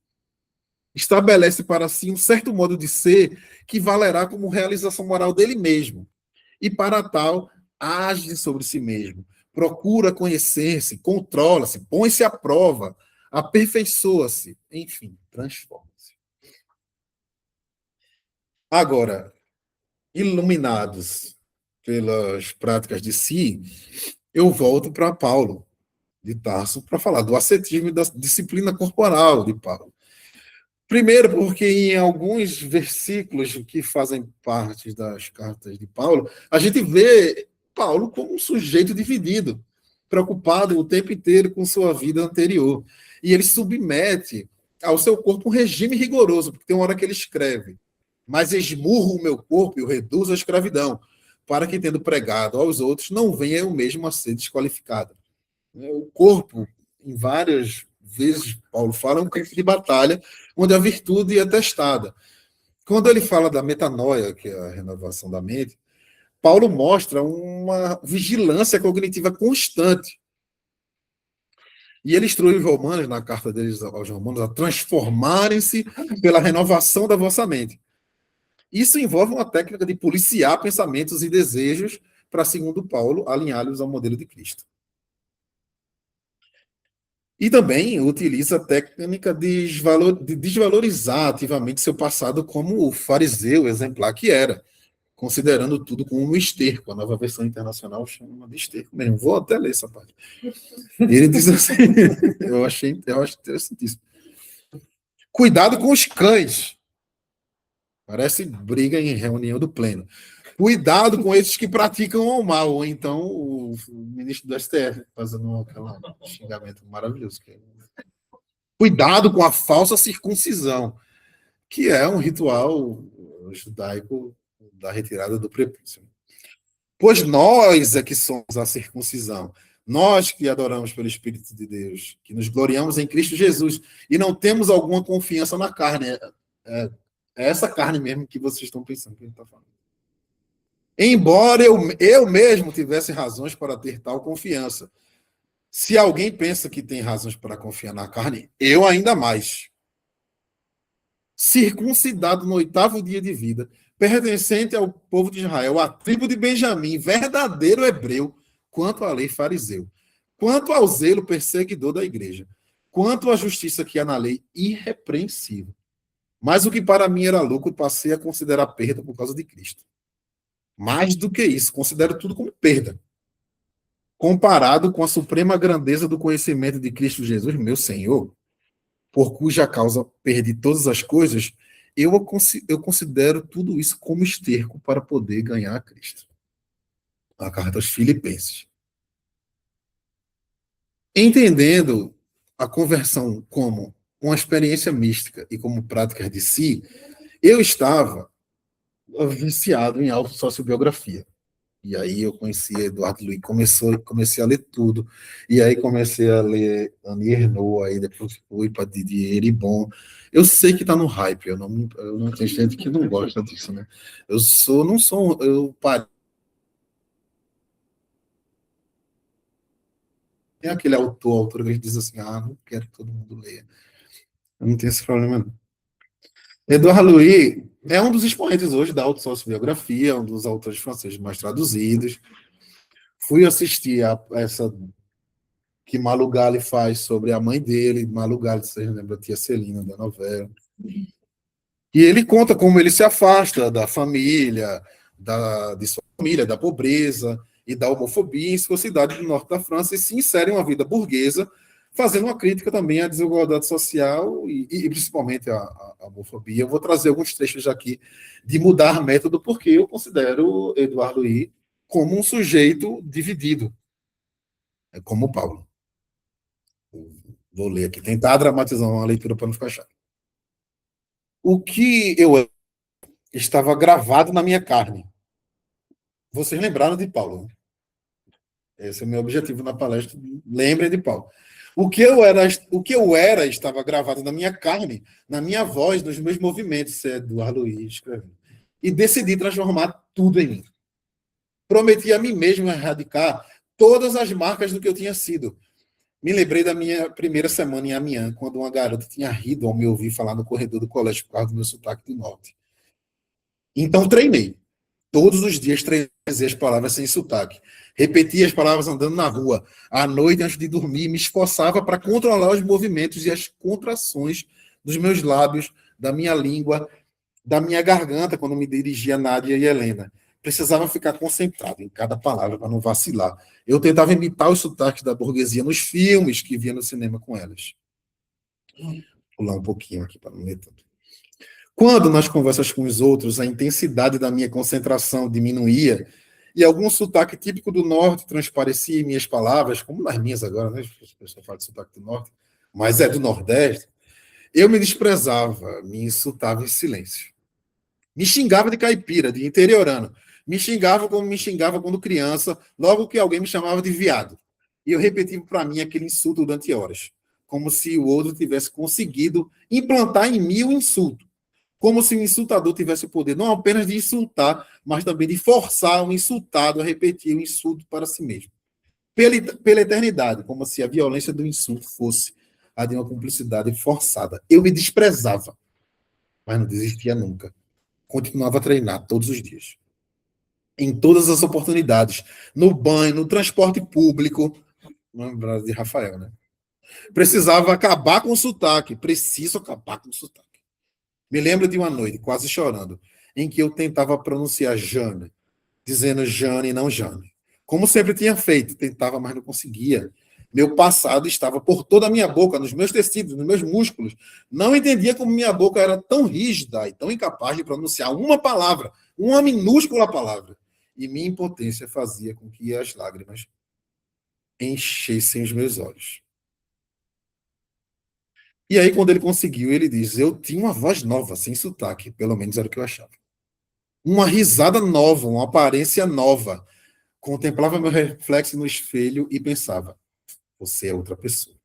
estabelece para si um certo modo de ser que valerá como realização moral dele mesmo. E para tal, age sobre si mesmo, procura conhecer-se, controla-se, põe-se à prova, aperfeiçoa-se, enfim, transforma-se. Agora, iluminados pelas práticas de si, eu volto para Paulo de Tarso para falar do ascetismo e da disciplina corporal de Paulo. Primeiro, porque em alguns versículos que fazem parte das cartas de Paulo, a gente vê Paulo como um sujeito dividido, preocupado o tempo inteiro com sua vida anterior. E ele submete ao seu corpo um regime rigoroso, porque tem uma hora que ele escreve: mas esmurro o meu corpo e o reduzo à escravidão, para que, tendo pregado aos outros, não venha eu mesmo a ser desqualificado. O corpo, em várias vezes, Paulo fala, é um campo de batalha, onde a virtude é testada. Quando ele fala da metanoia, que é a renovação da mente, Paulo mostra uma vigilância cognitiva constante. E ele instrui os romanos, na carta deles aos romanos, a transformarem-se pela renovação da vossa mente. Isso envolve uma técnica de policiar pensamentos e desejos para, segundo Paulo, alinhá-los ao modelo de Cristo. E também utiliza a técnica de desvalorizar ativamente seu passado como o fariseu exemplar que era, considerando tudo como um esterco. A nova versão internacional chama de esterco mesmo. Vou até ler essa parte. Ele diz assim, eu acho interessantíssimo. Cuidado com os cães. Parece briga em reunião do pleno. Cuidado com esses que praticam o mal. Ou então o ministro do STF fazendo aquele xingamento maravilhoso. Cuidado com a falsa circuncisão, que é um ritual judaico da retirada do prepúcio. Pois nós é que somos a circuncisão, Nós que adoramos pelo Espírito de Deus, que nos gloriamos em Cristo Jesus e não temos alguma confiança na carne. É, é essa carne mesmo que vocês estão pensando que a gente está falando. Embora eu mesmo tivesse razões para ter tal confiança. Se alguém pensa que tem razões para confiar na carne, eu ainda mais. Circuncidado no 8º dia de vida, pertencente ao povo de Israel, à tribo de Benjamim, verdadeiro hebreu, quanto à lei fariseu, quanto ao zelo perseguidor da igreja, quanto à justiça que há na lei, irrepreensível. Mas o que para mim era lucro, passei a considerar perda por causa de Cristo. Mais do que isso, considero tudo como perda. Comparado com a suprema grandeza do conhecimento de Cristo Jesus, meu Senhor, por cuja causa perdi todas as coisas, eu considero tudo isso como esterco para poder ganhar a Cristo. A carta aos Filipenses. Entendendo a conversão como uma experiência mística e como prática de si, eu estava viciado em autossociobiografia. E aí eu conheci Eduardo Luiz, comecei a ler tudo. E aí comecei a ler Annie Ernaux, aí depois fui para Didier Eribon. Eu sei que está no hype, eu não tenho gente que não gosta disso, né? Eu parei. Tem aquele autor que diz assim, não quero que todo mundo leia. Eu não tenho esse problema, não. Eduardo Louis é um dos expoentes hoje da autossociobiografia, um dos autores franceses mais traduzidos. Fui assistir a essa que Malu Gali faz sobre a mãe dele. Malu Gali, vocês lembram, a tia Celina da novela. E ele conta como ele se afasta da família, de sua família, da pobreza e da homofobia em sua cidade do norte da França e se insere em uma vida burguesa, fazendo uma crítica também à desigualdade social e principalmente à homofobia. Eu vou trazer alguns trechos aqui de Mudar Método, porque eu considero Eduardo Louis como um sujeito dividido, como Paulo. Vou ler aqui, tentar dramatizar uma leitura para não ficar chato. O que eu estava gravado na minha carne. Vocês lembraram de Paulo, né? Esse é o meu objetivo na palestra. Lembrem de Paulo. O que eu era estava gravado na minha carne, na minha voz, nos meus movimentos, Eduardo Luiz escrevendo. E decidi transformar tudo em mim. Prometi a mim mesmo erradicar todas as marcas do que eu tinha sido. Me lembrei da minha primeira semana em Amiens, quando uma garota tinha rido ao me ouvir falar no corredor do colégio por causa do meu sotaque do norte. Então treinei. Todos os dias treinei as palavras sem sotaque. Repetia as palavras andando na rua. À noite, antes de dormir, me esforçava para controlar os movimentos e as contrações dos meus lábios, da minha língua, da minha garganta, quando me dirigia a Nádia e Helena. Precisava ficar concentrado em cada palavra para não vacilar. Eu tentava imitar os sotaques da burguesia nos filmes que via no cinema com elas. Vou pular um pouquinho aqui para não ler tanto. Quando, nas conversas com os outros, a intensidade da minha concentração diminuía e algum sotaque típico do norte transparecia em minhas palavras, como nas minhas agora, né? As pessoas falam de sotaque do norte, mas é do nordeste, eu me desprezava, me insultava em silêncio. Me xingava de caipira, de interiorano. Me xingava como me xingava quando criança, logo que alguém me chamava de viado. E eu repetia para mim aquele insulto durante horas, como se o outro tivesse conseguido implantar em mim o insulto. Como se o insultador tivesse o poder não apenas de insultar, mas também de forçar o insultado a repetir o insulto para si mesmo. Pela eternidade, como se a violência do insulto fosse a de uma cumplicidade forçada. Eu me desprezava, mas não desistia nunca. Continuava a treinar todos os dias. Em todas as oportunidades. No banho, no transporte público. Lembrar de Rafael, né? Precisava acabar com o sotaque. Preciso acabar com o sotaque. Me lembro de uma noite, quase chorando, em que eu tentava pronunciar Jane, dizendo Jane e não Jane. Como sempre tinha feito, tentava, mas não conseguia. Meu passado estava por toda a minha boca, nos meus tecidos, nos meus músculos. Não entendia como minha boca era tão rígida e tão incapaz de pronunciar uma palavra, uma minúscula palavra. E minha impotência fazia com que as lágrimas enchessem os meus olhos. E aí, quando ele conseguiu, ele diz: eu tinha uma voz nova, sem sotaque, pelo menos era o que eu achava. Uma risada nova, uma aparência nova. Contemplava meu reflexo no espelho e pensava: você é outra pessoa.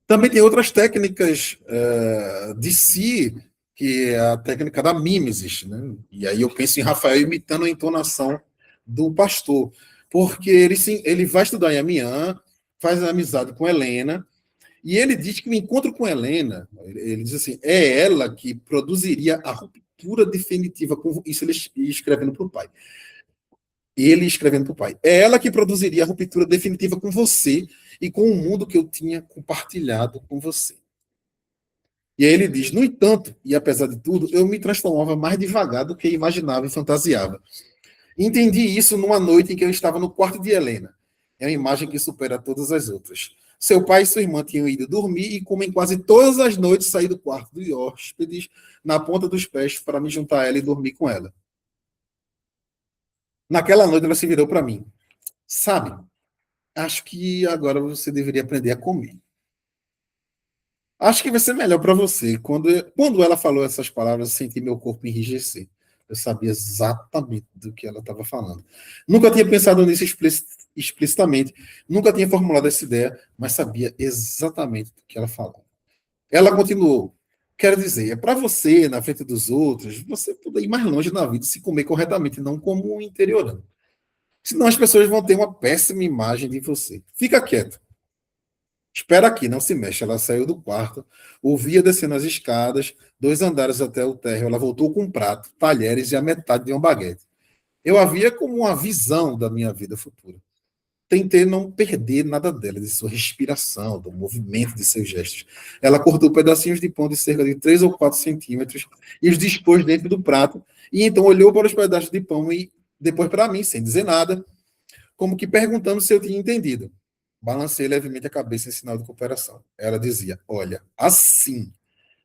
Também tem outras técnicas de si, que é a técnica da mimesis, né? E aí eu penso em Rafael imitando a entonação do pastor, porque ele vai estudar em Amiens, faz amizade com Helena, e ele diz que o encontro com Helena, ele diz assim, é ela que produziria a ruptura definitiva com isso, ele escrevendo para o pai. Ele escrevendo para o pai. É ela que produziria a ruptura definitiva com você e com o mundo que eu tinha compartilhado com você. E aí ele diz: no entanto, e apesar de tudo, eu me transformava mais devagar do que imaginava e fantasiava. Entendi isso numa noite em que eu estava no quarto de Helena. É uma imagem que supera todas as outras. Seu pai e sua irmã tinham ido dormir e, como em quase todas as noites, saí do quarto do hóspedes na ponta dos pés para me juntar a ela e dormir com ela. Naquela noite, ela se virou para mim. Sabe, acho que agora você deveria aprender a comer. Acho que vai ser melhor para você. Quando ela falou essas palavras, eu senti meu corpo enrijecer. Eu sabia exatamente do que ela estava falando. Nunca tinha pensado nisso explicitamente, nunca tinha formulado essa ideia, mas sabia exatamente do que ela falou. Ela continuou. Quero dizer, é para você, na frente dos outros, você poder ir mais longe na vida e se comer corretamente, não como um interiorano. Senão as pessoas vão ter uma péssima imagem de você. Fica quieto. Espera aqui, não se mexe. Ela saiu do quarto, ouvia descendo as escadas, 2 andares até o térreo. Ela voltou com um prato, talheres e a metade de uma baguete. Eu a via como uma visão da minha vida futura. Tentei não perder nada dela, de sua respiração, do movimento de seus gestos. Ela cortou pedacinhos de pão de cerca de 3 ou 4 centímetros e os dispôs dentro do prato, e então olhou para os pedaços de pão e depois para mim, sem dizer nada, como que perguntando se eu tinha entendido. Balancei levemente a cabeça em sinal de cooperação. Ela dizia: olha, assim.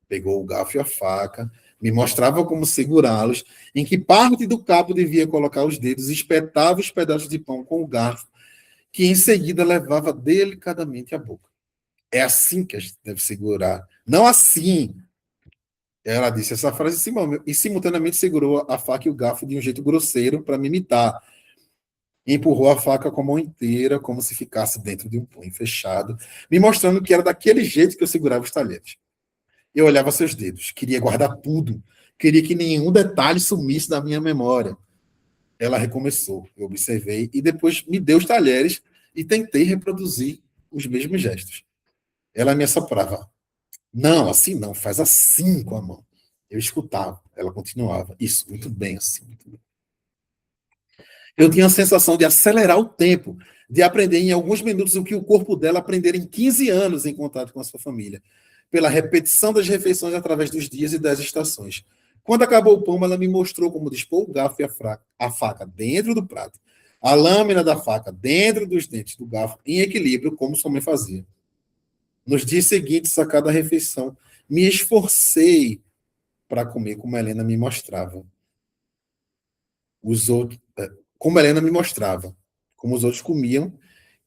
Pegou o garfo e a faca, me mostrava como segurá-los, em que parte do cabo devia colocar os dedos, espetava os pedaços de pão com o garfo, que em seguida levava delicadamente à boca. É assim que a gente deve segurar. Não assim. Ela disse essa frase e simultaneamente segurou a faca e o garfo de um jeito grosseiro para me imitar. Empurrou a faca com a mão inteira, como se ficasse dentro de um punho fechado, me mostrando que era daquele jeito que eu segurava os talheres. Eu olhava seus dedos, queria guardar tudo, queria que nenhum detalhe sumisse da minha memória. Ela recomeçou, eu observei e depois me deu os talheres e tentei reproduzir os mesmos gestos. Ela me assoprava. Não, assim não, faz assim com a mão. Eu escutava, ela continuava. Isso, muito bem, assim, muito bem. Eu tinha a sensação de acelerar o tempo, de aprender em alguns minutos o que o corpo dela aprendera em 15 anos em contato com a sua família, pela repetição das refeições através dos dias e das estações. Quando acabou o pão, ela me mostrou como dispor o garfo e a faca dentro do prato, a lâmina da faca dentro dos dentes do garfo, em equilíbrio, como sua mãe fazia. Nos dias seguintes a cada refeição, me esforcei para comer como a Helena me mostrava. Os outros, como a Helena me mostrava, como os outros comiam,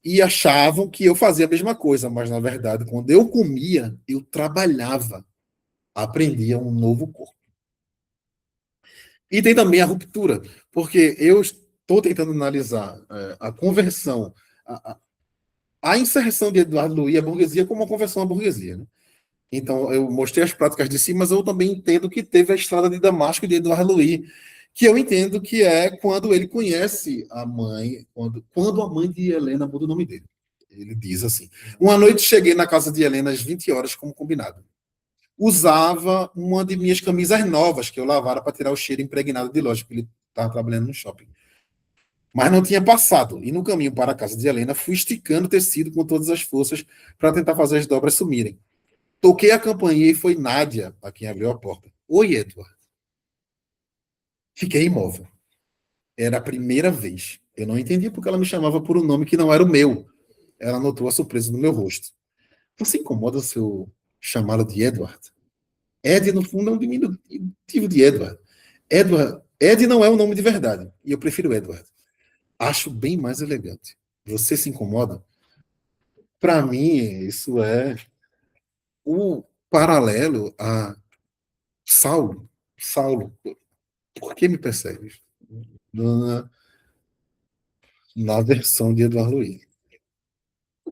e achavam que eu fazia a mesma coisa, mas na verdade, quando eu comia, eu trabalhava, aprendia um novo corpo. E tem também a ruptura, porque eu estou tentando analisar a conversão, a, a, a inserção de Eduardo Louis à burguesia como uma conversão à burguesia. Né? Então, eu mostrei as práticas de si, mas eu também entendo que teve a estrada de Damasco de Eduardo Louis, que eu entendo que é quando ele conhece a mãe, quando a mãe de Helena muda o nome dele. Ele diz assim: uma noite cheguei na casa de Helena às 20 horas, como combinado. Usava uma de minhas camisas novas, que eu lavara para tirar o cheiro impregnado de loja, porque ele estava trabalhando no shopping. Mas não tinha passado, e no caminho para a casa de Helena, fui esticando o tecido com todas as forças para tentar fazer as dobras sumirem. Toquei a campainha e foi Nádia a quem abriu a porta. Oi, Edward. Fiquei imóvel. Era a primeira vez. Eu não entendi porque ela me chamava por um nome que não era o meu. Ela notou a surpresa no meu rosto. Você incomoda se eu chamá-lo de Edward? Ed, no fundo, é um diminutivo de Edward. Edward. Ed não é o nome de verdade. E eu prefiro Edward. Acho bem mais elegante. Você se incomoda? Para mim, isso é o paralelo a Saulo. Saulo, por que me persegues? na versão de Edouard Louis.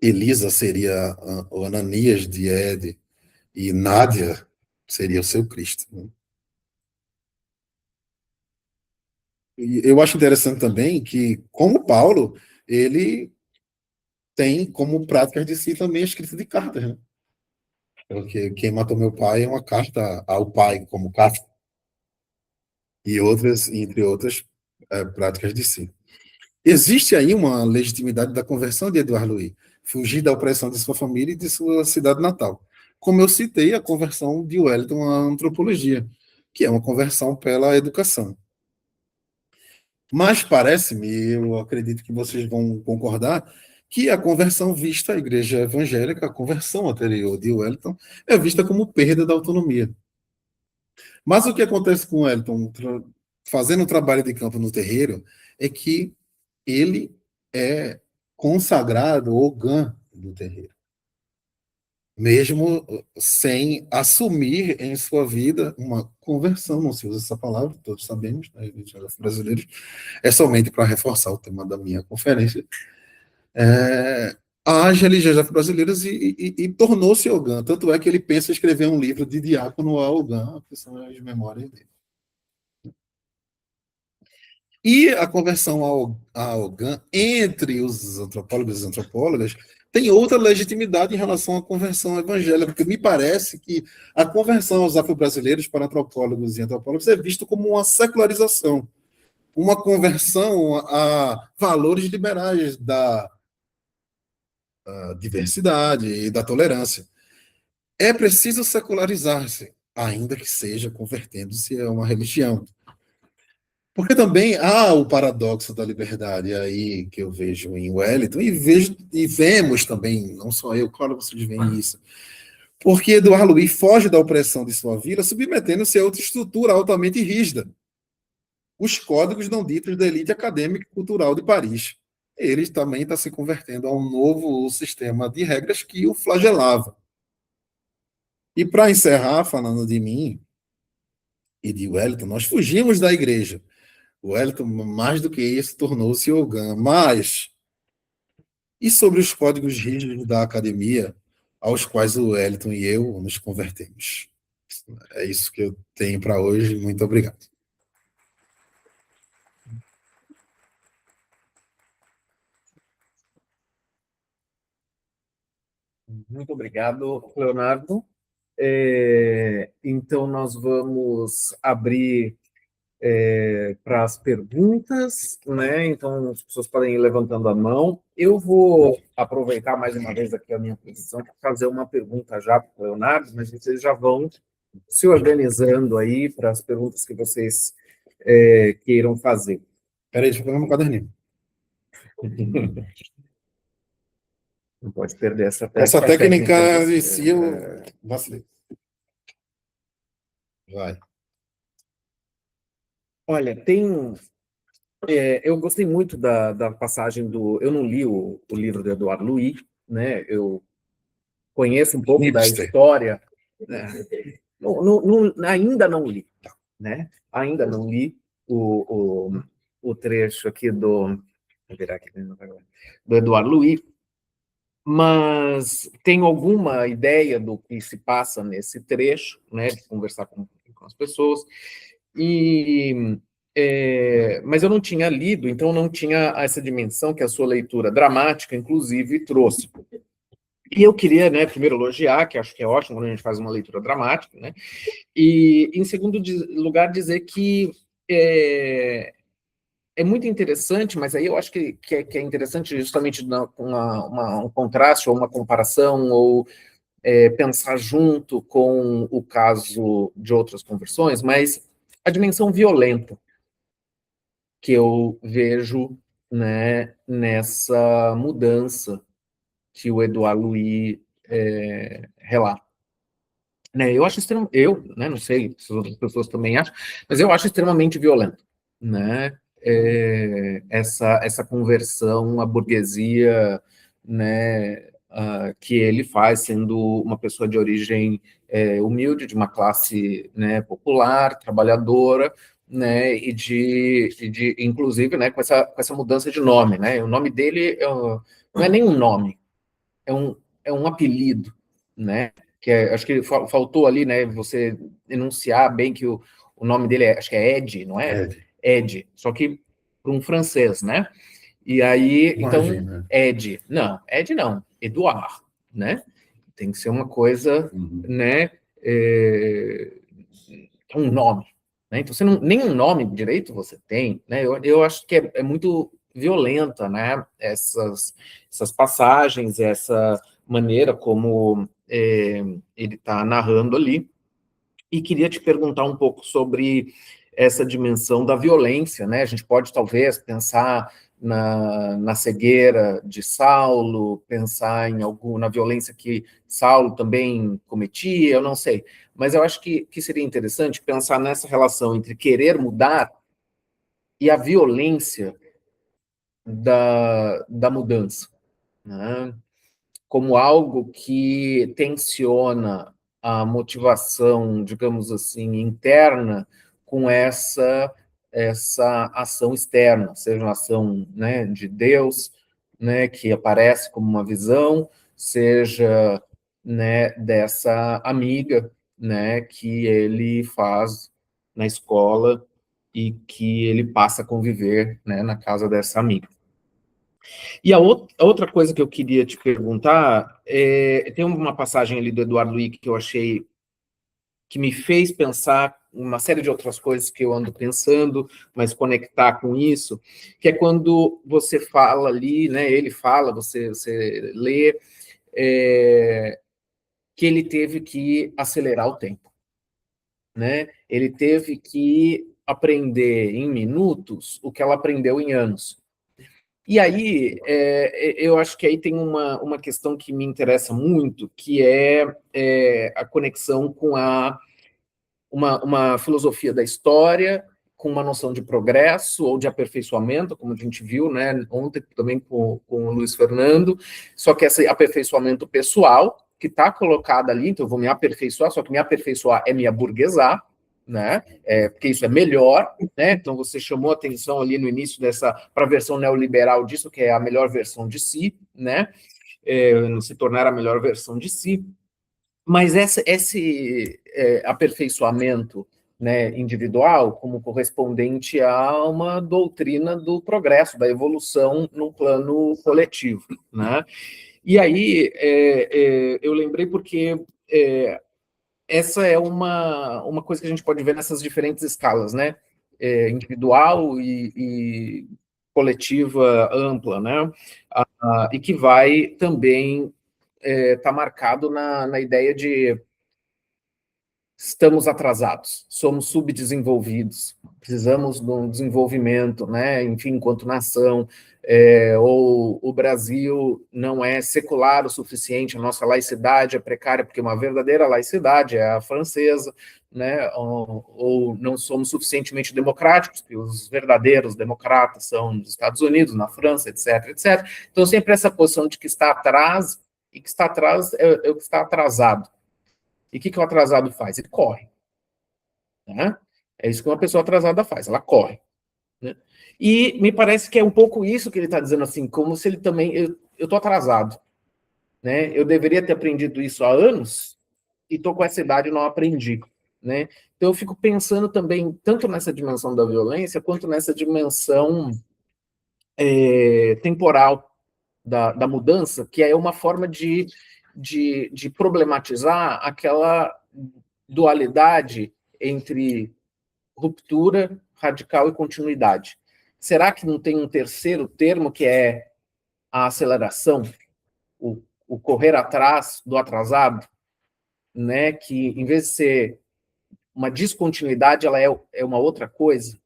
Elisa seria o Ananias de Ed, e Nádia seria o seu Cristo, né? E eu acho interessante também que, como Paulo, ele tem como prática de si também a escrita de cartas, né? Porque Quem Matou Meu Pai é uma carta ao pai, como carta, e outras, entre outras, práticas de si. Existe aí uma legitimidade da conversão de Edouard Louis, fugir da opressão de sua família e de sua cidade natal. Como eu citei, a conversão de Wellington à antropologia, que é uma conversão pela educação. Mas parece-me, eu acredito que vocês vão concordar, que a conversão vista à igreja evangélica, a conversão anterior de Wellington, é vista como perda da autonomia. Mas o que acontece com Wellington, fazendo o trabalho de campo no terreiro, é que ele é consagrado Ogã do terreiro, mesmo sem assumir em sua vida uma conversão, não se usa essa palavra, todos sabemos, né, brasileiros, é somente para reforçar o tema da minha conferência, às religiões afro-brasileiras e tornou-se Ogã. Tanto é que ele pensa em escrever um livro de diácono a Ogã, que são as memórias dele. E a conversão ao GAN entre os antropólogos e antropólogas tem outra legitimidade em relação à conversão evangélica, porque me parece que a conversão aos afro-brasileiros para antropólogos e antropólogos é visto como uma secularização, uma conversão a valores liberais da diversidade e da tolerância. É preciso secularizar-se, ainda que seja convertendo-se a uma religião. Porque também há o paradoxo da liberdade aí que eu vejo em Wellington e vemos também, não só eu, claro, vocês veem isso. Porque Edouard Louis foge da opressão de sua vila, submetendo-se a outra estrutura altamente rígida. Os códigos não ditos da elite acadêmica e cultural de Paris. Ele também está se convertendo a um novo sistema de regras que o flagelava. E para encerrar, falando de mim e de Wellington, nós fugimos da igreja. O Wellington, mais do que isso, tornou-se Ogã. Mas, e sobre os códigos rígidos da academia, aos quais o Wellington e eu nos convertemos? É isso que eu tenho para hoje. Muito obrigado. Muito obrigado, Leonardo. Então, nós vamos abrir para as perguntas, né? Então, as pessoas podem ir levantando a mão. Eu vou aproveitar mais uma vez aqui a minha posição para fazer uma pergunta já para o Leonardo, mas vocês já vão se organizando aí para as perguntas que vocês queiram fazer. Espera aí, deixa eu pegar meu caderninho. Não pode perder essa técnica. Essa técnica em si eu vacilei. Vai. Olha, eu gostei muito da passagem do... Eu não li o livro do Edouard Louis, né? Eu conheço um pouco da história. Né? Ainda não li, né? Ainda não li o trecho aqui do... Vou virar aqui, do Edouard Louis, mas tenho alguma ideia do que se passa nesse trecho, né? De conversar com as pessoas. Mas eu não tinha lido, então não tinha essa dimensão que a sua leitura dramática, inclusive, trouxe. E eu queria, né, primeiro elogiar, que acho que é ótimo quando a gente faz uma leitura dramática, né? E, em segundo lugar, dizer que é muito interessante, mas aí eu acho que é interessante justamente um contraste ou uma comparação ou pensar junto com o caso de outras conversões, mas a dimensão violenta que eu vejo, né, nessa mudança que o Edouard Louis relata. Né, eu acho né, não sei se as outras pessoas também acham, mas eu acho extremamente violento, né, essa conversão à burguesia, né, que ele faz, sendo uma pessoa de origem humilde, de uma classe, né, popular, trabalhadora, né, inclusive, né, com essa mudança de nome, né? O nome dele não é nem um nome, é um apelido, né? Acho que faltou ali, né, você enunciar bem que o nome dele acho que é Ed, não é? Ed, só que para um francês, né? E aí, Imagina. então, Ed não, Eduard, né? Tem que ser uma coisa, né, um nome, né? Então, você não, nem um nome direito você tem, né? Eu acho que é muito violenta, né? Essas passagens, essa maneira como ele está narrando ali. E queria te perguntar um pouco sobre essa dimensão da violência, né? A gente pode talvez pensar na cegueira de Saulo, pensar na violência que Saulo também cometia, eu não sei. Mas eu acho que seria interessante pensar nessa relação entre querer mudar e a violência da mudança, né? Como algo que tensiona a motivação, digamos assim, interna com essa ação externa, seja uma ação, né, de Deus, né, que aparece como uma visão, seja, né, dessa amiga, né, que ele faz na escola e que ele passa a conviver, né, na casa dessa amiga. E a outra coisa que eu queria te perguntar, tem uma passagem ali do Eduardo Luiz que eu achei que me fez pensar uma série de outras coisas que eu ando pensando, mas conectar com isso, que é quando você fala ali, né, ele fala, você lê, que ele teve que acelerar o tempo, né? Ele teve que aprender em minutos o que ela aprendeu em anos. E aí, eu acho que aí tem uma questão que me interessa muito, que é a conexão com uma filosofia da história, com uma noção de progresso ou de aperfeiçoamento, como a gente viu, né, ontem também com o Luiz Fernando, só que esse aperfeiçoamento pessoal, que está colocado ali, então eu vou me aperfeiçoar, só que me aperfeiçoar é me aburguesar, né? Porque isso é melhor, né? Então você chamou atenção ali no início para a versão neoliberal disso, que é a melhor versão de si, né? Se tornar a melhor versão de si. Mas esse aperfeiçoamento, né, individual, como correspondente a uma doutrina do progresso, da evolução no plano coletivo, né? E aí eu lembrei porque essa é uma coisa que a gente pode ver nessas diferentes escalas, né? Individual e coletiva ampla, né? E que vai também estar marcado na ideia de estamos atrasados, somos subdesenvolvidos, precisamos de um desenvolvimento, né? Enfim, enquanto nação, ou o Brasil não é secular o suficiente, a nossa laicidade é precária, porque uma verdadeira laicidade é a francesa, né? Ou não somos suficientemente democráticos, porque os verdadeiros democratas são nos Estados Unidos, na França, etc, etc. Então, sempre essa posição de que está atrás, e que está atrás é o que está atrasado. E o que o atrasado faz? Ele corre. Né? É isso que uma pessoa atrasada faz, ela corre. Né? E me parece que é um pouco isso que ele está dizendo, assim, como se ele também... Eu estou atrasado. Né? Eu deveria ter aprendido isso há anos e estou com essa idade e não aprendi. Né? Então eu fico pensando também, tanto nessa dimensão da violência, quanto nessa dimensão temporal da mudança, que é uma forma de problematizar aquela dualidade entre ruptura radical e continuidade. Será que não tem um terceiro termo que é a aceleração, o correr atrás do atrasado, né? Que em vez de ser uma descontinuidade, ela é uma outra coisa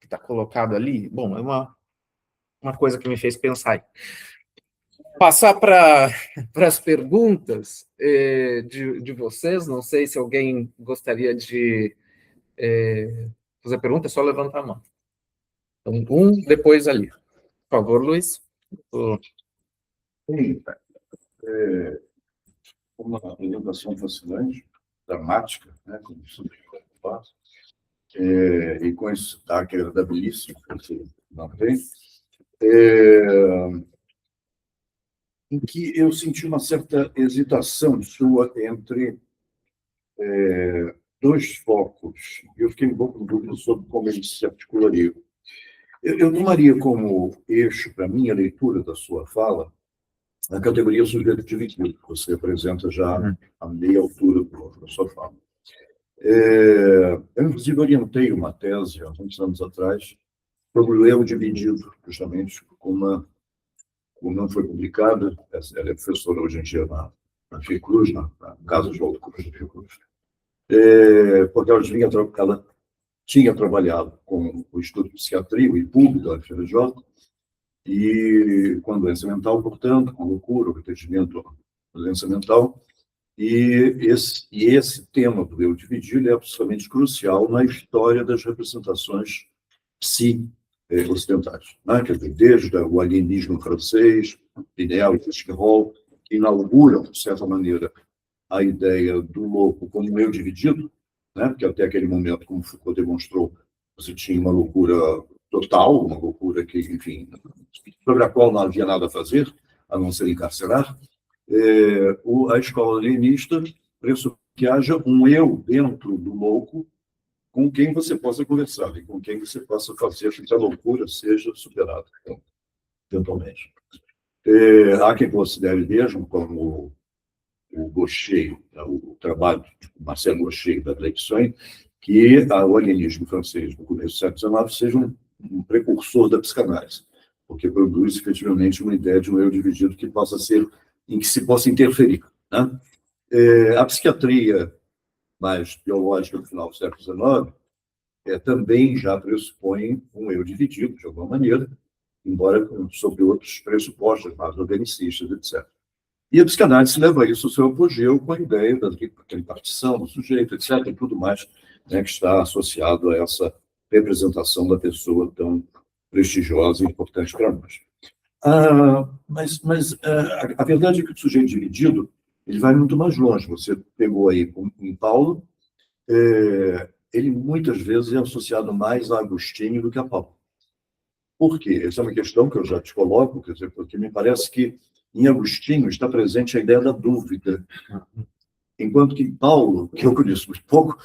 que está colocado ali? Bom, é uma coisa que me fez pensar. Passar para as perguntas de vocês, não sei se alguém gostaria de fazer pergunta, é só levantar a mão. Então, depois ali. Por favor, Luiz. Sim, uma apresentação fascinante, dramática, né, como sempre faz. e com esse sotaque agradabilíssimo, que você não tem, em que eu senti uma certa hesitação sua entre dois focos. Eu fiquei um pouco em dúvida sobre como eles se articulariam. Eu tomaria como eixo, para mim, a leitura da sua fala, a categoria sujeito dividido, que você apresenta já a meia altura da sua fala. Eu, inclusive, orientei uma tese, há muitos anos atrás, sobre o eu dividido, justamente, como não foi publicada. Ela é professora hoje em dia na Fiocruz, na Casa de Volta Cruz da Fiocruz, porque ela tinha trabalhado com o estudo de psiquiatria, o IPUB da FRJ, e com doença mental, portanto, com loucura, o entendimento da doença mental, e esse tema do eu dividido é absolutamente crucial na história das representações ocidentais, né? Quer dizer, desde o alienismo francês, Pinel e Esquirol, que inauguram, de certa maneira, a ideia do louco como eu dividido, né? Porque até aquele momento, como Foucault demonstrou, você tinha uma loucura total, uma loucura que, enfim, sobre a qual não havia nada a fazer, a não ser encarcerar. A escola leninista pressupõe que haja um eu dentro do louco com quem você possa conversar e com quem você possa fazer com que a loucura seja superada, então, eventualmente. Há quem considere mesmo como o Gaucher, o trabalho de Marcel Gaucher da Leixões, que o alienismo francês no começo do século XIX seja um precursor da psicanálise, porque produz efetivamente uma ideia de um eu dividido que possa ser, em que se possa interferir, né? A psiquiatria mais biológica do final do século XIX também já pressupõe um eu dividido, de alguma maneira, embora sobre outros pressupostos, mais organicistas, etc. E a psicanálise leva isso ao seu apogeu com a ideia da tripartição do sujeito, etc., e tudo mais, né, que está associado a essa representação da pessoa tão prestigiosa e importante para nós. Mas a verdade é que o sujeito dividido ele vai muito mais longe. Você pegou aí em Paulo, ele muitas vezes é associado mais a Agostinho do que a Paulo. Por quê? Essa é uma questão que eu já te coloco, quer dizer, porque me parece que em Agostinho está presente a ideia da dúvida, enquanto que em Paulo, que eu conheço muito pouco,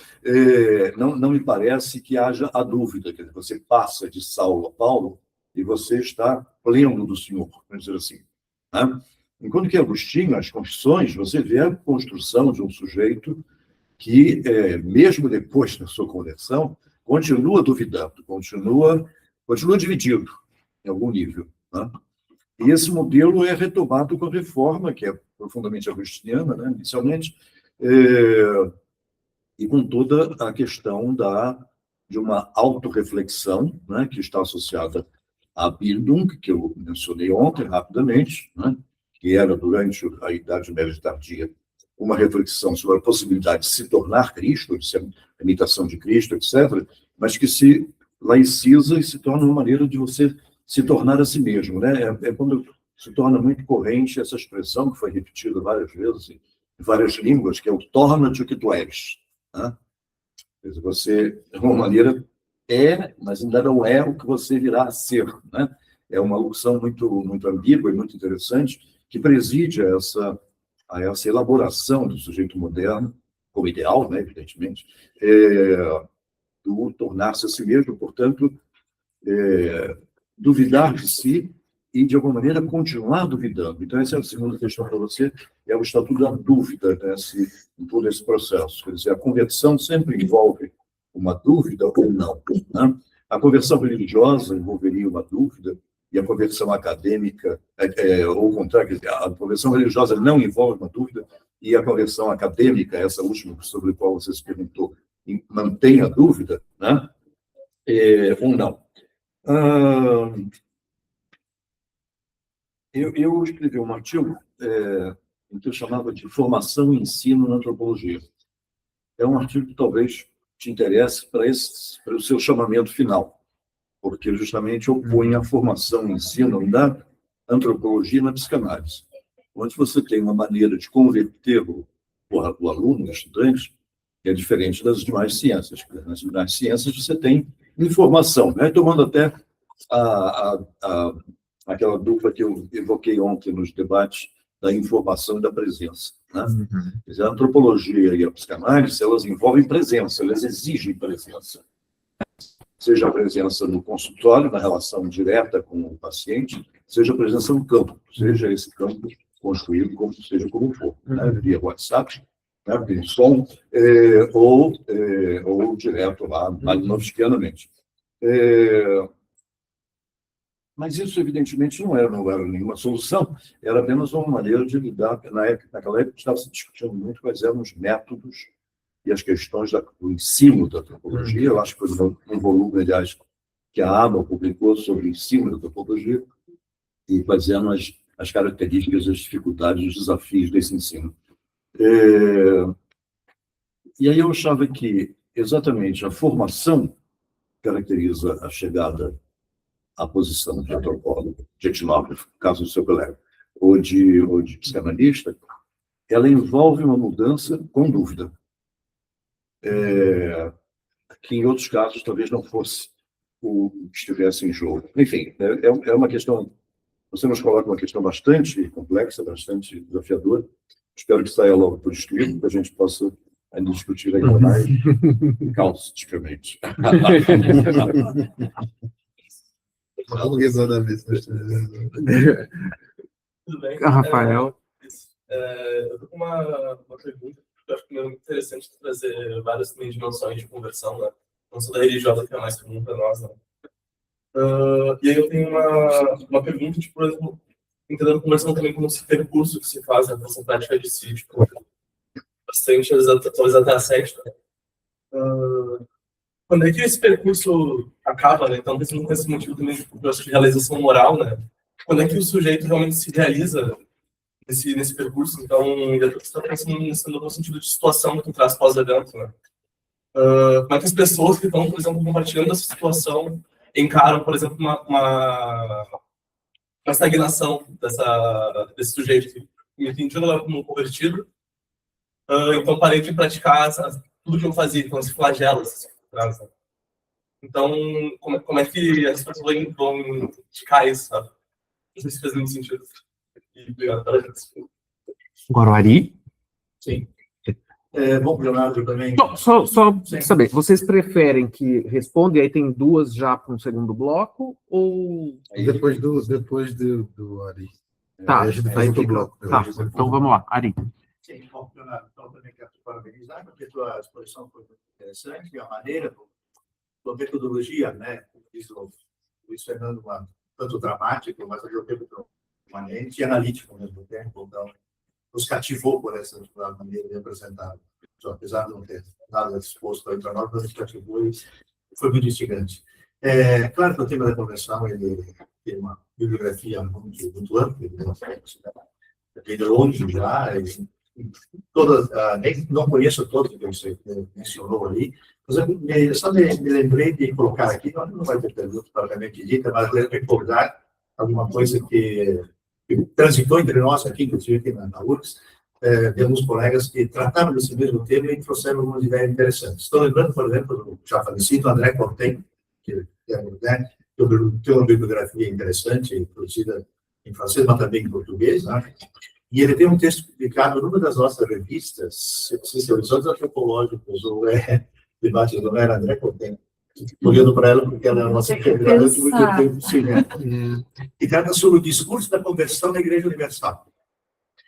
não me parece que haja a dúvida, quer dizer, você passa de Saulo a Paulo e você está pleno do Senhor, vamos dizer assim, né? Enquanto que Agostinho, as Confissões, você vê a construção de um sujeito que, mesmo depois da sua conversão, continua duvidando, continua dividido em algum nível, né? E esse modelo é retomado com a Reforma, que é profundamente agostiniana, né, inicialmente, e com toda a questão de uma autorreflexão, né, que está associada à Bildung, que eu mencionei ontem, rapidamente, né, que era, durante a Idade Média Tardia, uma reflexão sobre a possibilidade de se tornar Cristo, de ser a imitação de Cristo, etc., mas que se laiciza e se torna uma maneira de você se tornar a si mesmo, né? Quando se torna muito corrente essa expressão que foi repetida várias vezes em várias línguas, que é o torna-te o que tu és, né? Você, de alguma maneira, mas ainda não é o que você virá a ser, né? É uma locução muito, muito ambígua e muito interessante, que preside a essa elaboração do sujeito moderno, como ideal, né, evidentemente, do tornar-se a si mesmo, portanto, duvidar de si e, de alguma maneira, continuar duvidando. Então, essa é a segunda questão para você, é o estatuto da dúvida, né, em todo esse processo. Quer dizer, a conversão sempre envolve uma dúvida ou não, né? A conversão religiosa envolveria uma dúvida, e a conversão acadêmica, ou o contrário, quer dizer, a conversão religiosa não envolve uma dúvida, e a conversão acadêmica, essa última sobre a qual você se perguntou, mantém a dúvida, né? Ou não. Eu escrevi um artigo que eu chamava de Formação e Ensino na Antropologia. É um artigo que talvez te interesse para o seu chamamento final, porque justamente opõe a formação e ensino da antropologia na psicanálise, onde você tem uma maneira de converter o aluno, o estudante, que é diferente das demais ciências. Nas demais ciências você tem informação, né? Tomando até aquela dupla que eu evoquei ontem nos debates da informação e da presença, né? A antropologia e a psicanálise, elas envolvem presença, elas exigem presença. Seja a presença no consultório, na relação direta com o paciente, seja a presença no campo, seja esse campo construído, seja como for, né? Via WhatsApp, né? Via som, ou direto lá, malinowskianamente. Mas isso, evidentemente, não era nenhuma solução, era apenas uma maneira de lidar. Naquela época, estava se discutindo muito quais eram os métodos e as questões do ensino da antropologia. Eu acho que foi um volume, aliás, que a ABA publicou sobre o ensino da antropologia e quais eram as características, as dificuldades, os desafios desse ensino. E aí eu achava que, exatamente, a formação caracteriza a chegada à posição de antropólogo, de etnógrafo, no caso do seu colega, ou de psicanalista, ela envolve uma mudança com dúvida, que em outros casos talvez não fosse o que estivesse em jogo. Enfim, é uma questão, você nos coloca uma questão bastante complexa, bastante desafiadora. Espero que saia logo por escrito, para a gente possa ainda discutir ainda mais causticamente. Tudo bem? Rafael? Eu estou com uma pergunta que eu acho que é interessante trazer várias dimensões de conversão, né? Não só da religiosa, que é mais comum para nós, né? E aí eu tenho uma pergunta, tipo, por exemplo, entendendo a conversão também como esse percurso que se faz, né, essa prática de si, tipo, bastante, talvez até a sexta. Quando é que esse percurso acaba, né? Então, pensando nesse motivo também de realização moral, né? Quando é que o sujeito realmente se realiza nesse percurso? Então, você está pensando no sentido de situação que traz pós-evento, né? Como é que as pessoas que estão, por exemplo, compartilhando essa situação encaram, por exemplo, uma estagnação desse sujeito que me entendido como convertido, então parei de praticar tudo que eu fazia, então se flagela, se traz, né? Então, como é que as pessoas vão indicar isso, sabe? Não sei se faz muito sentido. E obrigado pela resposta. Guaruari? Sim. Bom, Leonardo, também... Só saber, vocês preferem que responda e aí tem duas já para um segundo bloco, ou... Depois do Ari. Tá, Aí aí bloco. Tá, então vamos lá, Ari. Sim, bom, Leonardo, então também quero te parabenizar, porque a tua exposição foi muito interessante, e a maneira, a metodologia, né, isso o Luiz Fernando, tanto dramático, mas ao mesmo tempo permanente e analítico ao mesmo tempo, então nos cativou por essa maneira de apresentar. Então, apesar de não ter nada exposto entre nós, nos cativou e foi muito instigante. Claro que o tema da conversão ele tem uma bibliografia muito ampla, vem de longe já, não conheço todos que você mencionou ali, mas eu só me lembrei de colocar aqui, não vai ter pergunta propriamente dita, mas recordar alguma coisa que transitou entre nós aqui, inclusive aqui na URGS, de alguns colegas que trataram desse mesmo tema e trouxeram algumas ideias interessantes. Estou lembrando, por exemplo, do já falecido André Cotten, que tem uma bibliografia interessante, produzida em francês, mas também em português, né? E ele tem um texto publicado numa das nossas revistas, Horizontes Antropológicos, ou Debates do André Cotten. Estou olhando para ela porque ela é a nossa convidada de muito tempo, sim, né? E trata sobre o discurso da conversão na Igreja Universal.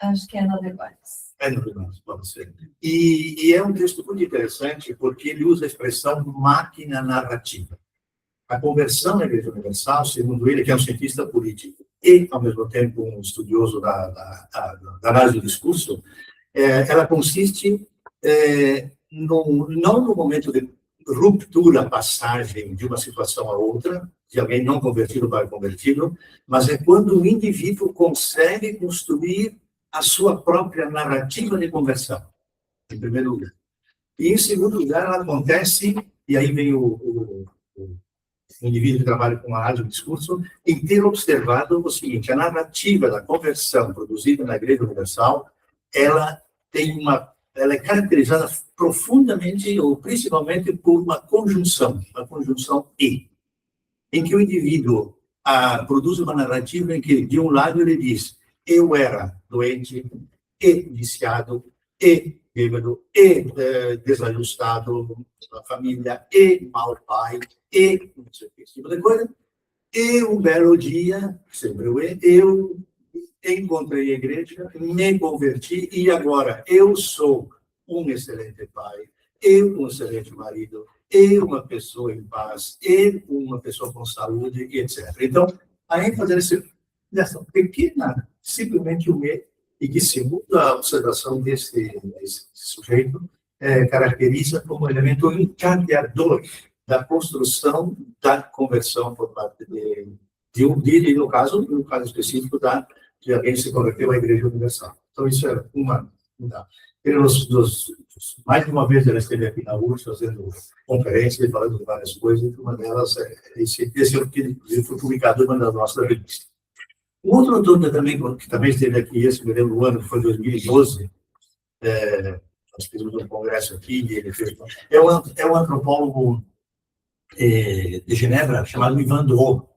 Acho que é no Debates. É no Debates, pode ser. E é um texto muito interessante porque ele usa a expressão máquina narrativa. A conversão na Igreja Universal, segundo ele, que é um cientista político e, ao mesmo tempo, um estudioso da análise do discurso, ela consiste não no momento de ruptura, passagem de uma situação a outra, de alguém não convertido para convertido, mas é quando o indivíduo consegue construir a sua própria narrativa de conversão, em primeiro lugar. E, em segundo lugar, ela acontece, e aí vem o indivíduo que trabalha com a rádio discurso, em ter observado o seguinte: a narrativa da conversão produzida na Igreja Universal, ela tem uma ela é caracterizada profundamente ou principalmente por uma conjunção e, em que o indivíduo produz uma narrativa em que, de um lado, ele diz: eu era doente, e viciado, e bêbado, e desajustado na família, e mau pai, e não sei o que, esse tipo de coisa. E um belo dia, sempre eu encontrei a igreja, me converti, e agora eu sou um excelente pai, eu um excelente marido, eu uma pessoa em paz, eu uma pessoa com saúde, etc. Então, a ênfase nessa pequena, simplesmente o me, e que, segundo a observação desse sujeito, caracteriza como elemento encadeador da construção da conversão por parte de um líder, no caso específico de alguém que se converteu à Igreja Universal. Então, isso é uma. Mais de uma vez ele esteve aqui na URSS fazendo conferências, falando de várias coisas, e uma delas esse que foi publicado numa das nossas revistas. Um outro autor que também esteve aqui, esse me lembro do ano, que foi 2012, nós fizemos um congresso aqui, e ele fez. É um antropólogo de Genebra chamado Ivan Dro.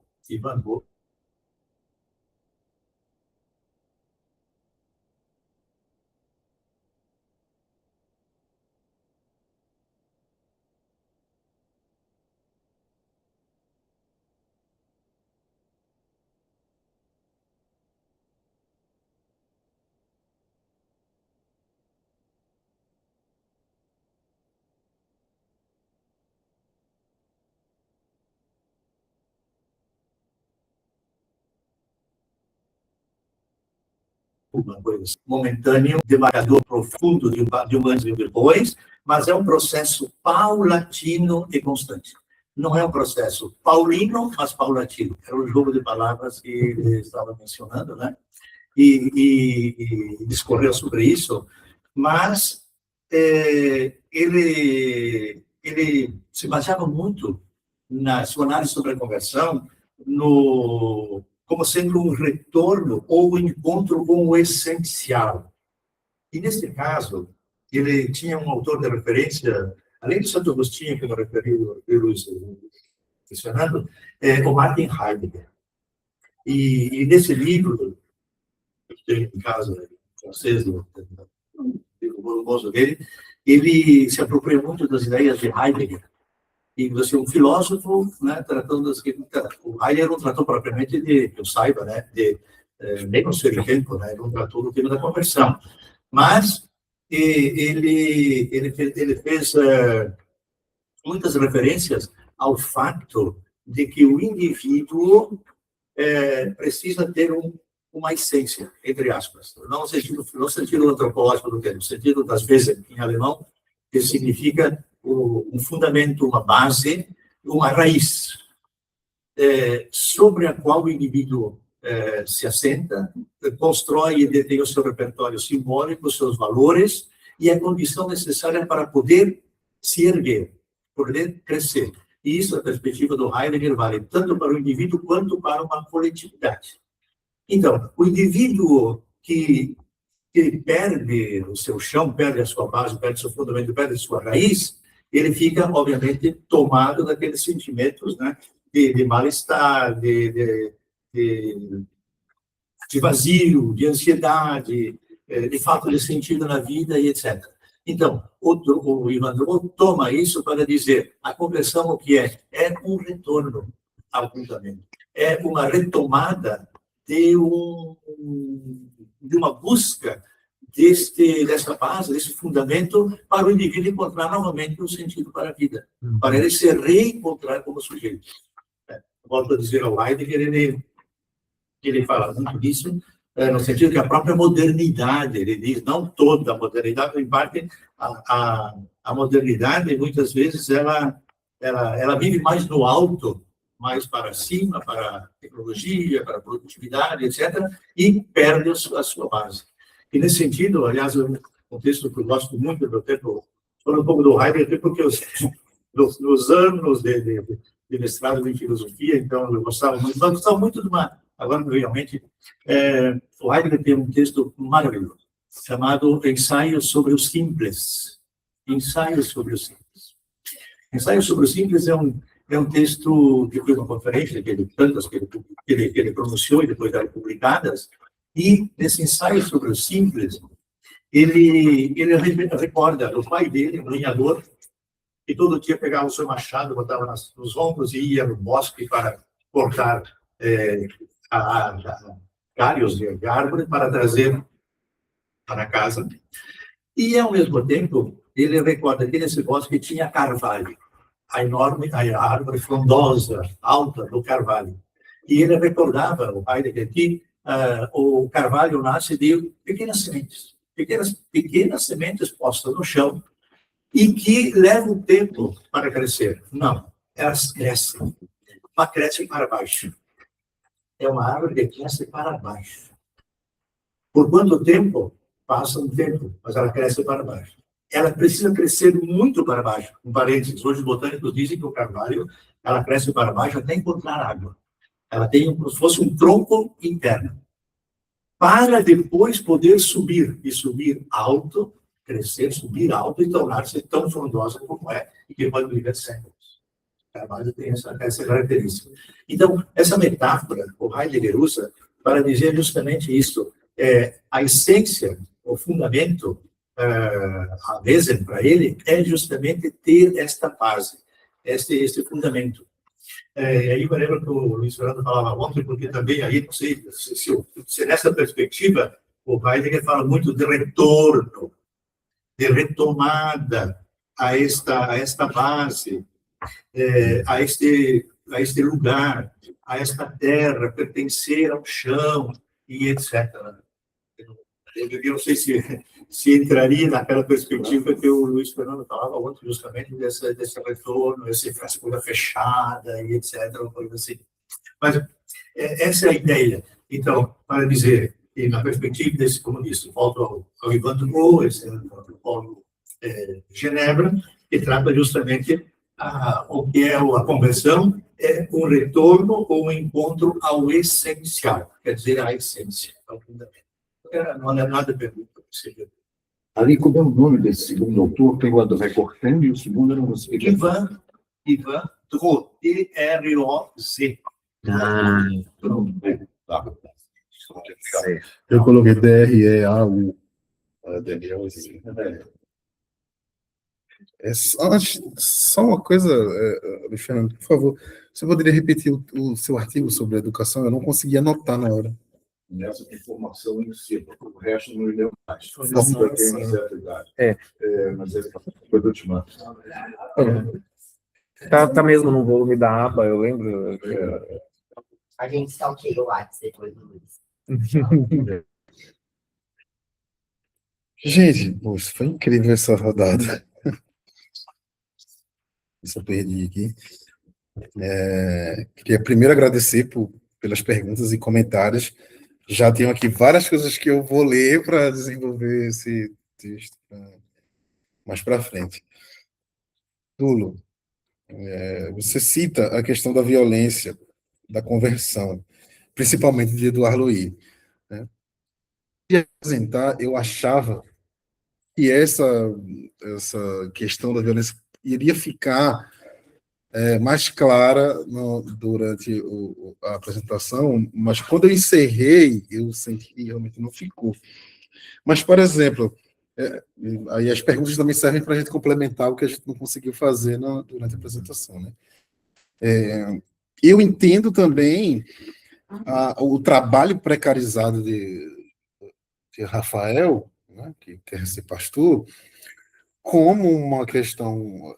Uma coisa momentânea, demarcador profundo de um antes e um depois, mas é um processo paulatino e constante. Não é um processo paulino, mas paulatino. Era o jogo de palavras que ele estava mencionando, né? E discorreu sobre isso, mas ele se baseava muito na sua análise sobre a conversão como sendo um retorno ou um encontro com o essencial. E, nesse caso, ele tinha um autor de referência, além do Santo Agostinho, que eu referi, mencionando, o Martin Heidegger. E nesse livro, que tem em casa, francês, o livro volumoso dele, ele se apropria muito das ideias de Heidegger. E você, um filósofo, né, tratando das que o Heidegger não tratou propriamente que eu saiba, né, nem no seu tempo, né, não tratou do tema da conversão, mas ele fez muitas referências ao fato de que o indivíduo precisa ter uma essência, entre aspas, não no sentido antropológico do termo, no sentido das vezes em alemão, que significa um fundamento, uma base, uma raiz, sobre a qual o indivíduo se assenta, constrói e detém o seu repertório simbólico, os seus valores, e a condição necessária para poder se erguer, poder crescer. E isso, a perspectiva do Heidegger, vale tanto para o indivíduo quanto para uma coletividade. Então, o indivíduo que perde o seu chão, perde a sua base, perde o seu fundamento, perde a sua raiz, ele fica, obviamente, tomado daqueles sentimentos, né, de mal-estar, de vazio, de ansiedade, de falta de sentido na vida e etc. Então, o Ivan Dro toma isso para dizer a conversão o que é? É um retorno ao fundamento. É uma retomada de uma busca dessa base, desse fundamento, para o indivíduo encontrar novamente um sentido para a vida, para ele se reencontrar como sujeito. Volto a dizer ao Heidegger, ele fala muito disso, no sentido que a própria modernidade, ele diz, não toda a modernidade, em parte, a modernidade, muitas vezes, ela vive mais no alto, mais para cima, para a tecnologia, para a produtividade, etc., e perde a sua base. E, nesse sentido, aliás, um texto que eu gosto muito do tempo, falando um pouco do Heidegger, porque nos anos de mestrado em filosofia, então eu gostava muito de uma. Agora, realmente, o Heidegger tem um texto maravilhoso. chamado Ensaio sobre o Simples. Ensaio sobre o Simples. Ensaio sobre o Simples é um texto que foi uma conferência, tantas que ele pronunciou e depois eram publicadas, e nesse ensaio sobre o Simples, ele recorda o pai dele, um lenhador, que todo dia pegava o seu machado, botava nos ombros e ia no bosque para cortar galhos de árvore para trazer para casa. E, ao mesmo tempo, ele recorda que nesse bosque tinha carvalho, a árvore frondosa, alta do carvalho. E ele recordava, o pai dele, que o carvalho nasce de pequenas sementes, pequenas sementes postas no chão, e que levam tempo para crescer. Não, elas crescem, mas crescem para baixo. É uma árvore que cresce para baixo. Por quanto tempo? Passa um tempo, mas ela cresce para baixo. Ela precisa crescer muito para baixo. Um parênteses, hoje os botânicos dizem que o carvalho, ela cresce para baixo até encontrar água. Ela tem como se fosse um tronco interno. Para depois poder subir, e subir alto, crescer, subir alto e tornar-se tão frondosa como é, e que pode viver séculos. O carvalho tem essa característica. Então, essa metáfora, o Heidegger usa para dizer justamente isso. A essência, o fundamento, a Wesen para ele, é justamente ter esta base, este fundamento. Aí eu lembro que o Luiz Fernando falava ontem, porque também aí, não sei, se nessa perspectiva, o Heidegger fala muito de retorno, de retomada a esta base, a este lugar, a esta terra, pertencer ao chão, e etc. Eu não sei se entraria naquela perspectiva que o Luiz Fernando falava ontem, justamente desse retorno, essa infraestrutura fechada, e etc. Uma coisa assim. Mas essa é a ideia. Então, para dizer que, na perspectiva desse comunista, volto ao Ivan Dubois, esse antropólogo de Genebra, que trata justamente o que é a conversão, é um retorno ou um encontro ao essencial, quer dizer, à essência, ao fundamento. Não é nada pergunta. Ali, como é o nome desse segundo autor? Tem o do recortando e o segundo eu não consegui. Ivan Droz, D-R-O-Z. Eu coloquei D-R-E-A-U. Daniel, só uma coisa, Luiz Fernando, por favor, você poderia repetir o seu artigo sobre a educação? Eu não consegui anotar na hora. Nessa informação em si, porque o resto não leu mais. Sim. Já tem uma certa idade. Mas depois eu te mando. Tá mesmo no volume da aba, eu lembro. A gente stalkeia o WhatsApp depois do Luiz. Gente, poxa, foi incrível essa rodada. Isso eu perdi aqui. Queria primeiro agradecer pelas perguntas e comentários. Já tenho aqui várias coisas que eu vou ler para desenvolver esse texto mais para frente. Tulo, você cita a questão da violência, da conversão, principalmente de Edouard Louis. Né? E apresentar, eu achava que essa questão da violência iria ficar mais clara durante a apresentação, mas quando eu encerrei, eu senti que realmente não ficou. Mas, por exemplo, aí as perguntas também servem para a gente complementar o que a gente não conseguiu fazer durante a apresentação. Né? Eu entendo também o trabalho precarizado de Rafael, né, que quer ser pastor, como uma questão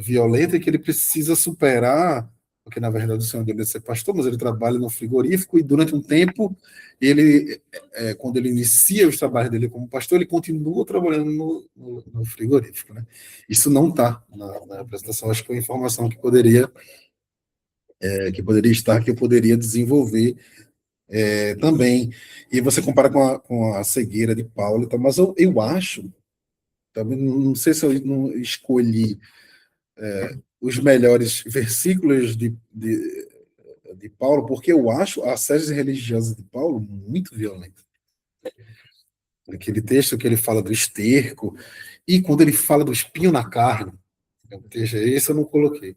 violenta que ele precisa superar, porque, na verdade, o senhor deve ser pastor, mas ele trabalha no frigorífico e, durante um tempo, quando ele inicia os trabalhos dele como pastor, ele continua trabalhando no frigorífico. Né? Isso não está na apresentação, acho que foi uma informação que poderia estar, que eu poderia desenvolver também. E você compara com a cegueira de Paulo, então, mas eu acho, também não sei se eu não escolhi os melhores versículos de Paulo, porque eu acho a sede religiosa de Paulo muito violenta. aquele texto que ele fala do esterco, e quando ele fala do espinho na carne, esse eu não coloquei.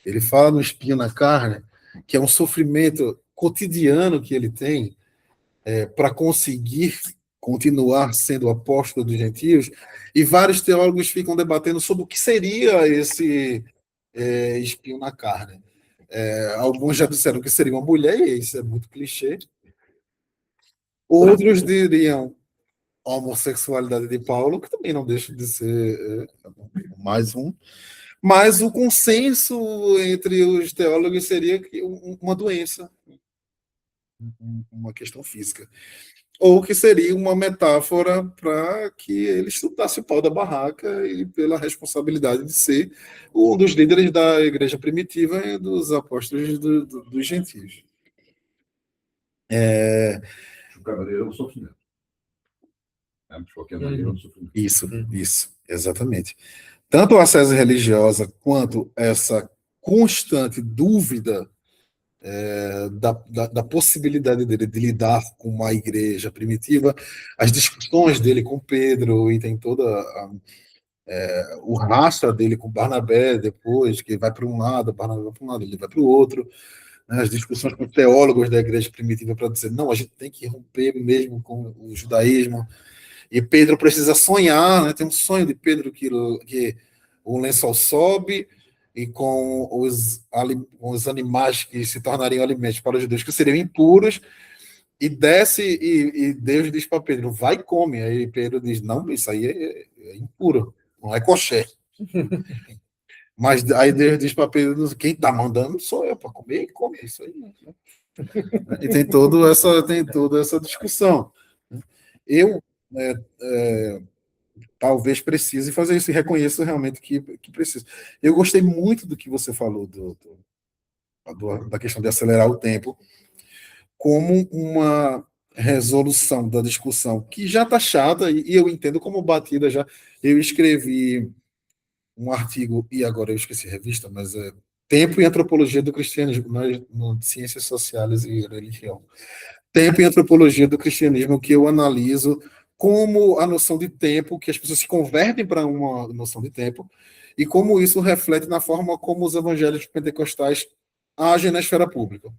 Ele fala no espinho na carne, que é um sofrimento cotidiano que ele tem para conseguir continuar sendo apóstolo dos gentios, e vários teólogos ficam debatendo sobre o que seria esse espinho na carne. Alguns já disseram que seria uma mulher, e isso é muito clichê. Outros diriam a homossexualidade de Paulo, que também não deixa de ser mais um. Mas o consenso entre os teólogos seria que uma doença, uma questão física. Ou que seria uma metáfora para que ele estudasse o pau da barraca e pela responsabilidade de ser um dos líderes da igreja primitiva e dos apóstolos dos gentios. De qualquer maneira, é um sofrimento. De qualquer maneira, é um sofrimento. Isso, exatamente. Tanto a ascese religiosa quanto essa constante dúvida da possibilidade dele de lidar com uma igreja primitiva, as discussões dele com Pedro, e tem toda o rastro dele com Barnabé depois, que vai para um lado, Barnabé vai para um lado, ele vai para o outro, né, as discussões com teólogos da igreja primitiva para dizer, não, a gente tem que romper mesmo com o judaísmo, e Pedro precisa sonhar, né, tem um sonho de Pedro que o lençol sobe, e com os animais que se tornariam alimentos para os judeus, que seriam impuros, e desce, e Deus diz para Pedro, vai e come. Aí Pedro diz, não, isso aí é impuro, não é kosher. Mas aí Deus diz para Pedro, quem está mandando sou eu, para comer, e come, isso aí. E tem toda essa discussão. Eu talvez precise fazer isso, e reconheço realmente que preciso. Eu gostei muito do que você falou da questão de acelerar o tempo, como uma resolução da discussão que já está chata, e eu entendo como batida já. Eu escrevi um artigo, e agora eu esqueci a revista, mas é Tempo e Antropologia do Cristianismo, no Ciências Sociais e Religião. Tempo e Antropologia do Cristianismo, que eu analiso como a noção de tempo, que as pessoas se convertem para uma noção de tempo, e como isso reflete na forma como os evangélicos pentecostais agem na esfera pública,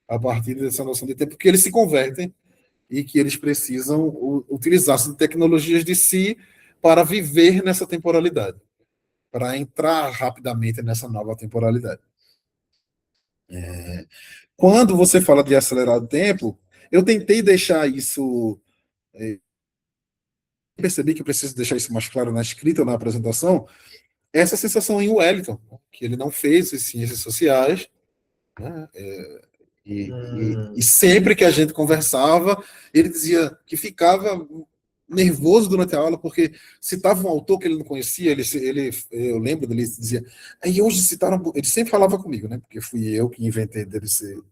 a partir dessa noção de tempo, que eles se convertem e que eles precisam utilizar-se de tecnologias de si para viver nessa temporalidade, para entrar rapidamente nessa nova temporalidade. Quando você fala de acelerar o tempo, eu tentei deixar isso... percebi que eu preciso deixar isso mais claro na escrita ou na apresentação, essa sensação em Wellington, que ele não fez as ciências sociais, né? E sempre que a gente conversava, ele dizia que ficava nervoso durante a aula, porque citava um autor que ele não conhecia, eu lembro dele, dizia, aí hoje citaram, ele sempre falava comigo, né? Porque fui eu que inventei dele ser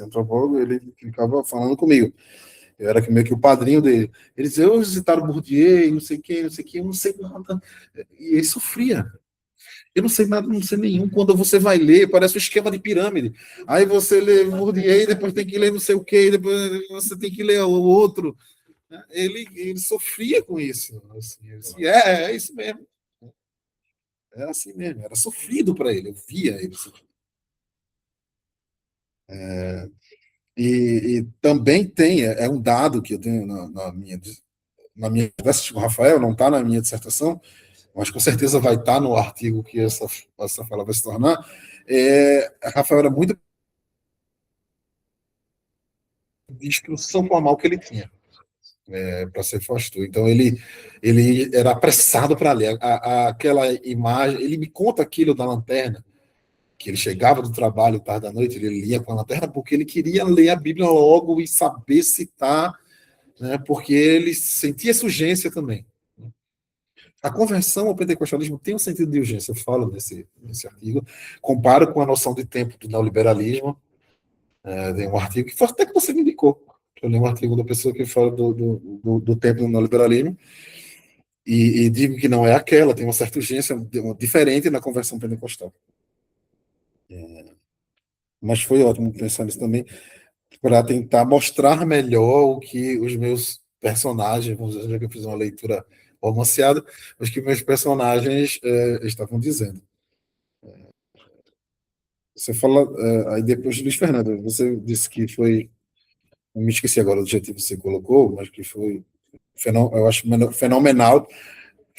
antropólogo, ele ficava falando comigo. Eu era meio que o padrinho dele. Ele dizia, hoje citaram Bourdieu, não sei quem, eu não sei nada. E ele sofria. Eu não sei nada, não sei nenhum. Quando você vai ler, parece um esquema de pirâmide. Aí você lê Bourdieu, depois tem que ler não sei o quê, depois você tem que ler o outro. Ele sofria com isso. Assim, dizia, é isso mesmo. Era assim mesmo, era sofrido para ele, eu via ele sofrer. E também tem, um dado que eu tenho na minha conversa com o Rafael, não está na minha dissertação, mas com certeza vai estar no artigo que essa fala vai se tornar. Rafael era muito de instrução formal que ele tinha para ser pastor. Então ele era apressado para ler aquela imagem. Ele me conta aquilo da lanterna, que ele chegava do trabalho tarde da noite, ele lia com a lanterna porque ele queria ler a Bíblia logo e saber citar, né, porque ele sentia essa urgência também. A conversão ao pentecostalismo tem um sentido de urgência, eu falo nesse artigo, comparo com a noção de tempo do neoliberalismo, tem um artigo que foi até que você me indicou, eu li um artigo da pessoa que fala do tempo do neoliberalismo, e digo que não é aquela, tem uma certa urgência diferente na conversão pentecostal. Mas foi ótimo pensar nisso também, para tentar mostrar melhor o que os meus personagens, vamos dizer, já que eu fiz uma leitura romanceada, mas que meus personagens estavam dizendo. Você fala, aí depois, Luiz Fernando, você disse que foi, não me esqueci agora do adjetivo que você colocou, mas que foi, eu acho fenomenal,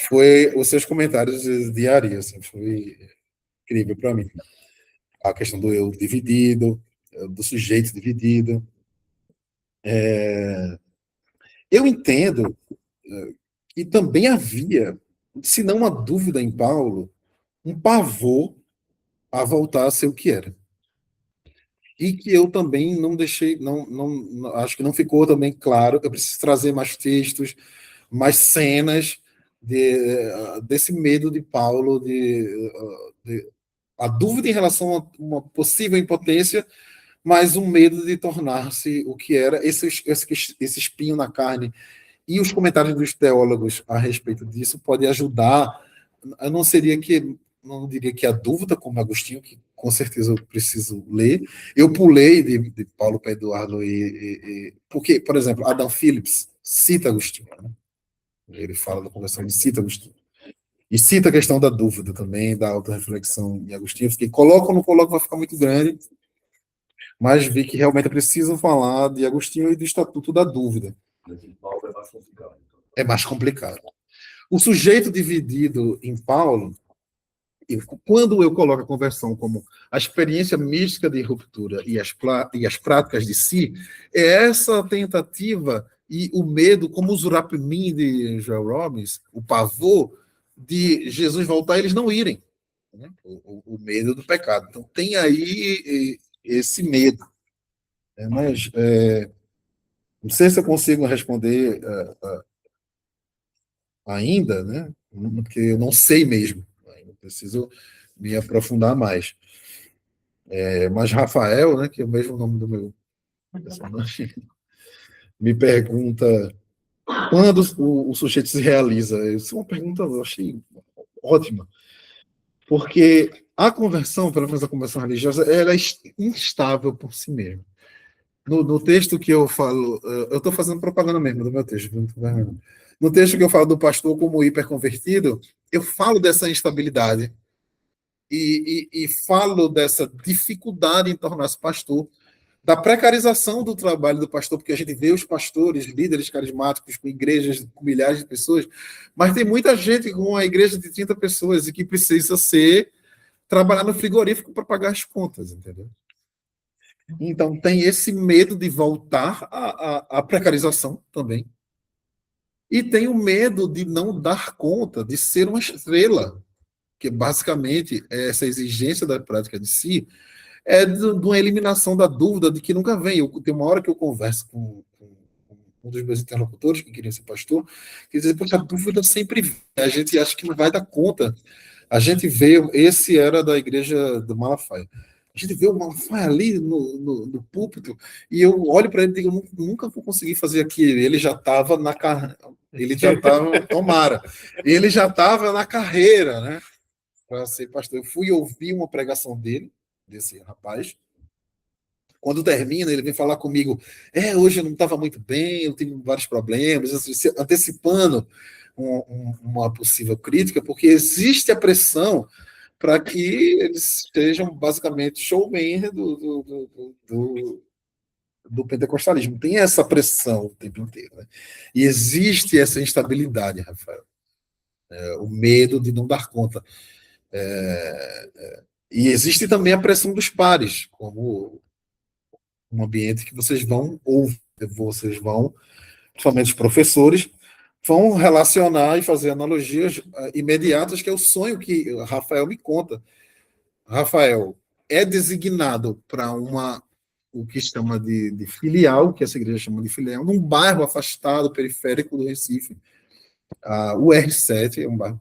foi os seus comentários de Ari, assim, foi incrível para mim. A questão do eu dividido, do sujeito dividido. Eu entendo que também havia, se não uma dúvida em Paulo, um pavor a voltar a ser o que era. E que eu também não deixei, acho que não ficou também claro, eu preciso trazer mais textos, mais cenas desse medo de Paulo, a dúvida em relação a uma possível impotência, mas um medo de tornar-se o que era, esse espinho na carne. E os comentários dos teólogos a respeito disso podem ajudar. Eu não diria que a dúvida, como Agostinho, que com certeza eu preciso ler. Eu pulei de Paulo para Eduardo, porque, por exemplo, Adam Phillips cita Agostinho. Né? Ele fala da conversão e cita Agostinho. E cita a questão da dúvida também, da autorreflexão em Agostinho. Fiquei, coloco ou não coloco, vai ficar muito grande. Mas vi que realmente é preciso falar de Agostinho e do Estatuto da Dúvida. Paulo é mais complicado. É mais complicado. O sujeito dividido em Paulo, quando eu coloco a conversão como a experiência mística de ruptura e as práticas de si, é essa tentativa e o medo, como o Zurapmin de Joel Robbins, o pavor de Jesus voltar e eles não irem. Né? O medo do pecado. Então, tem aí esse medo. Mas não sei se eu consigo responder ainda, né? Porque eu não sei mesmo. Ainda preciso me aprofundar mais. Mas Rafael, né, que é o mesmo nome do meu personagem, me pergunta quando o sujeito se realiza. Isso é uma pergunta, eu achei ótima, porque a conversão, pelo menos a conversão religiosa, ela é instável por si mesma. No texto que eu falo, eu estou fazendo propaganda mesmo do meu texto. No texto que eu falo do pastor como hiperconvertido, eu falo dessa instabilidade e falo dessa dificuldade em tornar-se pastor, da precarização do trabalho do pastor, porque a gente vê os pastores, líderes carismáticos com igrejas com milhares de pessoas, mas tem muita gente com uma igreja de 30 pessoas e que precisa trabalhar no frigorífico para pagar as contas, entendeu? Então, tem esse medo de voltar à precarização também. E tem o medo de não dar conta, de ser uma estrela, que basicamente essa exigência da prática de si de uma eliminação da dúvida de que nunca vem. Tem uma hora que eu converso com um dos meus interlocutores, que queria ser pastor, que diz, porque a dúvida sempre vem. A gente acha que não vai dar conta. A gente veio, esse era da igreja do Malafaia. A gente vê o Malafaia ali no púlpito, e eu olho para ele e digo, eu nunca vou conseguir fazer aquilo. Ele já estava na carreira, tomara, ele já estava na carreira, né, para ser pastor. Eu fui ouvir uma pregação desse rapaz. Quando termina, ele vem falar comigo, hoje eu não estava muito bem, eu tenho vários problemas, antecipando uma possível crítica, porque existe a pressão para que eles sejam basicamente showman do pentecostalismo. Tem essa pressão o tempo inteiro. Né? E existe essa instabilidade, Rafael. O medo de não dar conta. E existe também a pressão dos pares, como um ambiente que vocês vão ouvir, principalmente os professores, vão relacionar e fazer analogias imediatas, que é o sonho que Rafael me conta. Rafael é designado para o que chama de filial, que essa igreja chama de filial, num bairro afastado, periférico do Recife. O R7 é um bairro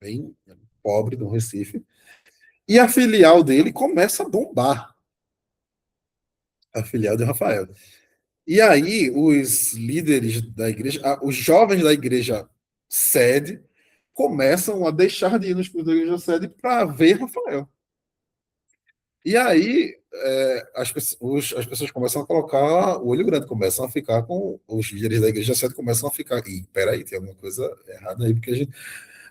bem pobre do Recife. E a filial dele começa a bombar. A filial de Rafael. E aí, os líderes da igreja, os jovens da igreja sede, começam a deixar de ir nos cultos da igreja sede para ver Rafael. E aí, as pessoas começam a colocar o olho grande, começam a ficar com os líderes da igreja certa, começam a ficar. E peraí, tem alguma coisa errada aí, porque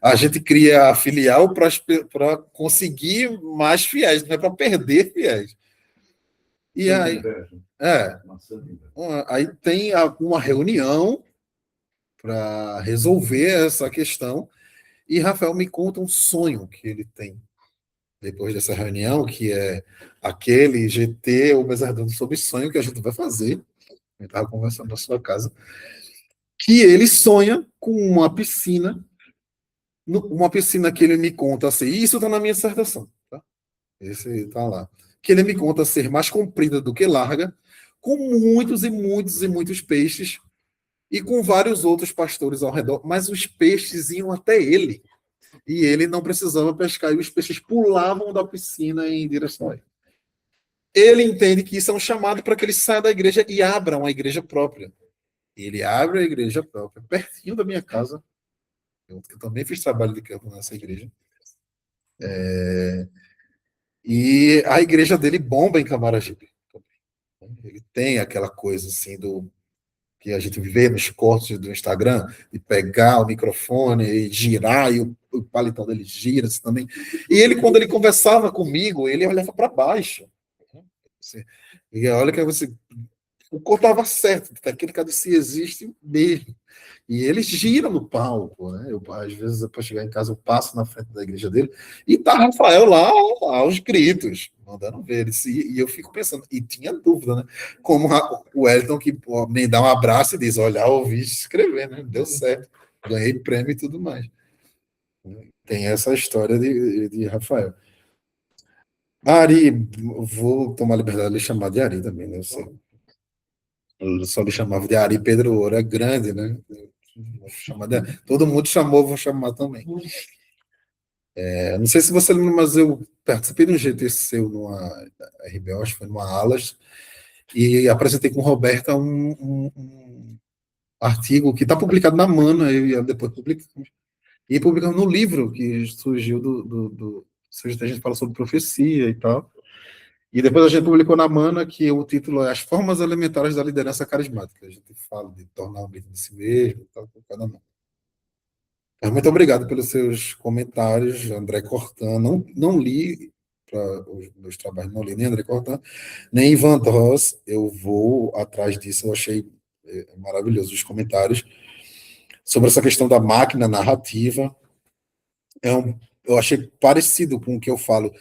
a gente cria a filial para conseguir mais fiéis, não é para perder fiéis. E aí, aí tem uma reunião para resolver essa questão, e Rafael me conta um sonho que ele tem depois dessa reunião, que é aquele GT ou Bezardando sobre sonho que a gente vai fazer. Eu estava conversando na sua casa, que ele sonha com uma piscina que ele me conta assim, e isso está na minha dissertação, tá? Esse está lá. Que ele me conta ser mais comprida do que larga, com muitos e muitos e muitos peixes, e com vários outros pastores ao redor, mas os peixes iam até ele. E ele não precisava pescar, e os peixes pulavam da piscina em direção a ele. Ele entende que isso é um chamado para que ele saia da igreja e abra uma igreja própria. Ele abre a igreja própria, pertinho da minha casa. Eu também fiz trabalho de campo nessa igreja. E a igreja dele bomba em Camaragibe. Ele tem aquela coisa assim que a gente vê nos cortes do Instagram, de pegar o microfone e girar, e o paletó dele gira assim, também. E ele, quando ele conversava comigo, ele olhava para baixo. E olha que você... O corpo estava certo, aquele cara se existe mesmo. E eles giram no palco, né? Às vezes, para chegar em casa, eu passo na frente da igreja dele e tá Rafael lá aos gritos, mandando ver. E eu fico pensando, e tinha dúvida, né? Como o Elton, que me dá um abraço e diz: olha, ouvi escrever, né? Deu certo, ganhei prêmio e tudo mais. Tem essa história de Rafael. Ari, vou tomar a liberdade de lhe chamar de Ari também, né? Eu só me chamava de Ari Pedro Ouro, é grande, né? Todo mundo chamou, vou chamar também. Não sei se você lembra, mas eu participei de um GT seu numa RBO, acho que foi numa Alas, e apresentei com Roberta um artigo que está publicado na Mana, e depois publicamos. E publicamos no livro que surgiu a gente fala sobre profecia e tal. E depois a gente publicou na Mana, que o título é As Formas Elementares da Liderança Carismática. A gente fala de tornar o mito de si mesmo e tal, com cada mão. Muito obrigado pelos seus comentários, André Cortan. Não li os meus trabalhos, não li nem André Cortan, nem Ivan Dross. Eu vou atrás disso, eu achei maravilhoso os comentários sobre essa questão da máquina narrativa. Eu achei parecido com o que eu falo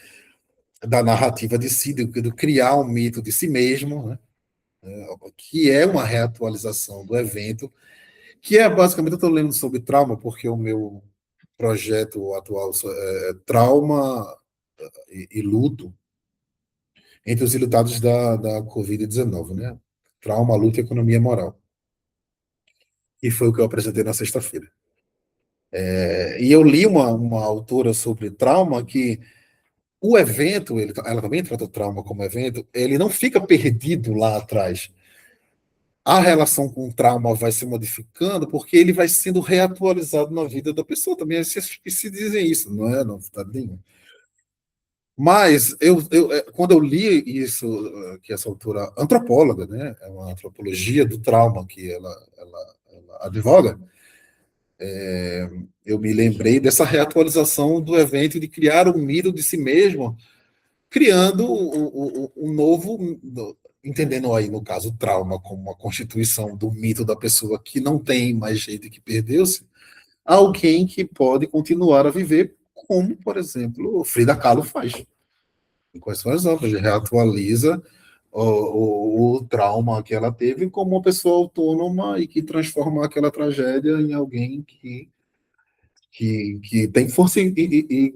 da narrativa de si, de criar um mito de si mesmo, né? Que é uma reatualização do evento, que é basicamente, eu estou lendo sobre trauma, porque o meu projeto atual é trauma e luto entre os ilutados da Covid-19, né? Trauma, luta e economia moral. E foi o que eu apresentei na sexta-feira. E eu li uma autora sobre trauma que o evento, ela também trata o trauma como evento, ele não fica perdido lá atrás. A relação com o trauma vai se modificando porque ele vai sendo reatualizado na vida da pessoa. Também se dizem isso, não é novidade nenhuma. Mas quando eu li isso, que essa autora antropóloga, né, é uma antropologia do trauma que ela advoga, eu me lembrei dessa reatualização do evento de criar um mito de si mesmo, criando um novo, entendendo aí, no caso, o trauma como uma constituição do mito da pessoa que não tem mais jeito, que perdeu-se, alguém que pode continuar a viver, como, por exemplo, Frida Kahlo faz. Quais são as obras? Reatualiza o trauma que ela teve como uma pessoa autônoma e que transforma aquela tragédia em alguém que tem força e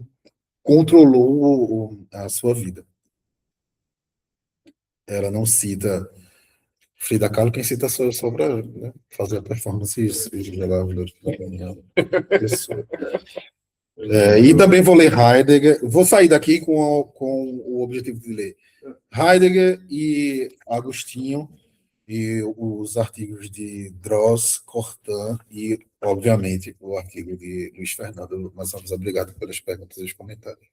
controlou a sua vida. Ela não cita Frida Kahlo, quem cita só para, né, fazer a performance e também vou ler Heidegger. Vou sair daqui com o objetivo de ler Heidegger e Agostinho, e os artigos de Dross, Cortan e, obviamente, o artigo de Luiz Fernando. Mais uma vez, obrigado pelas perguntas e os comentários.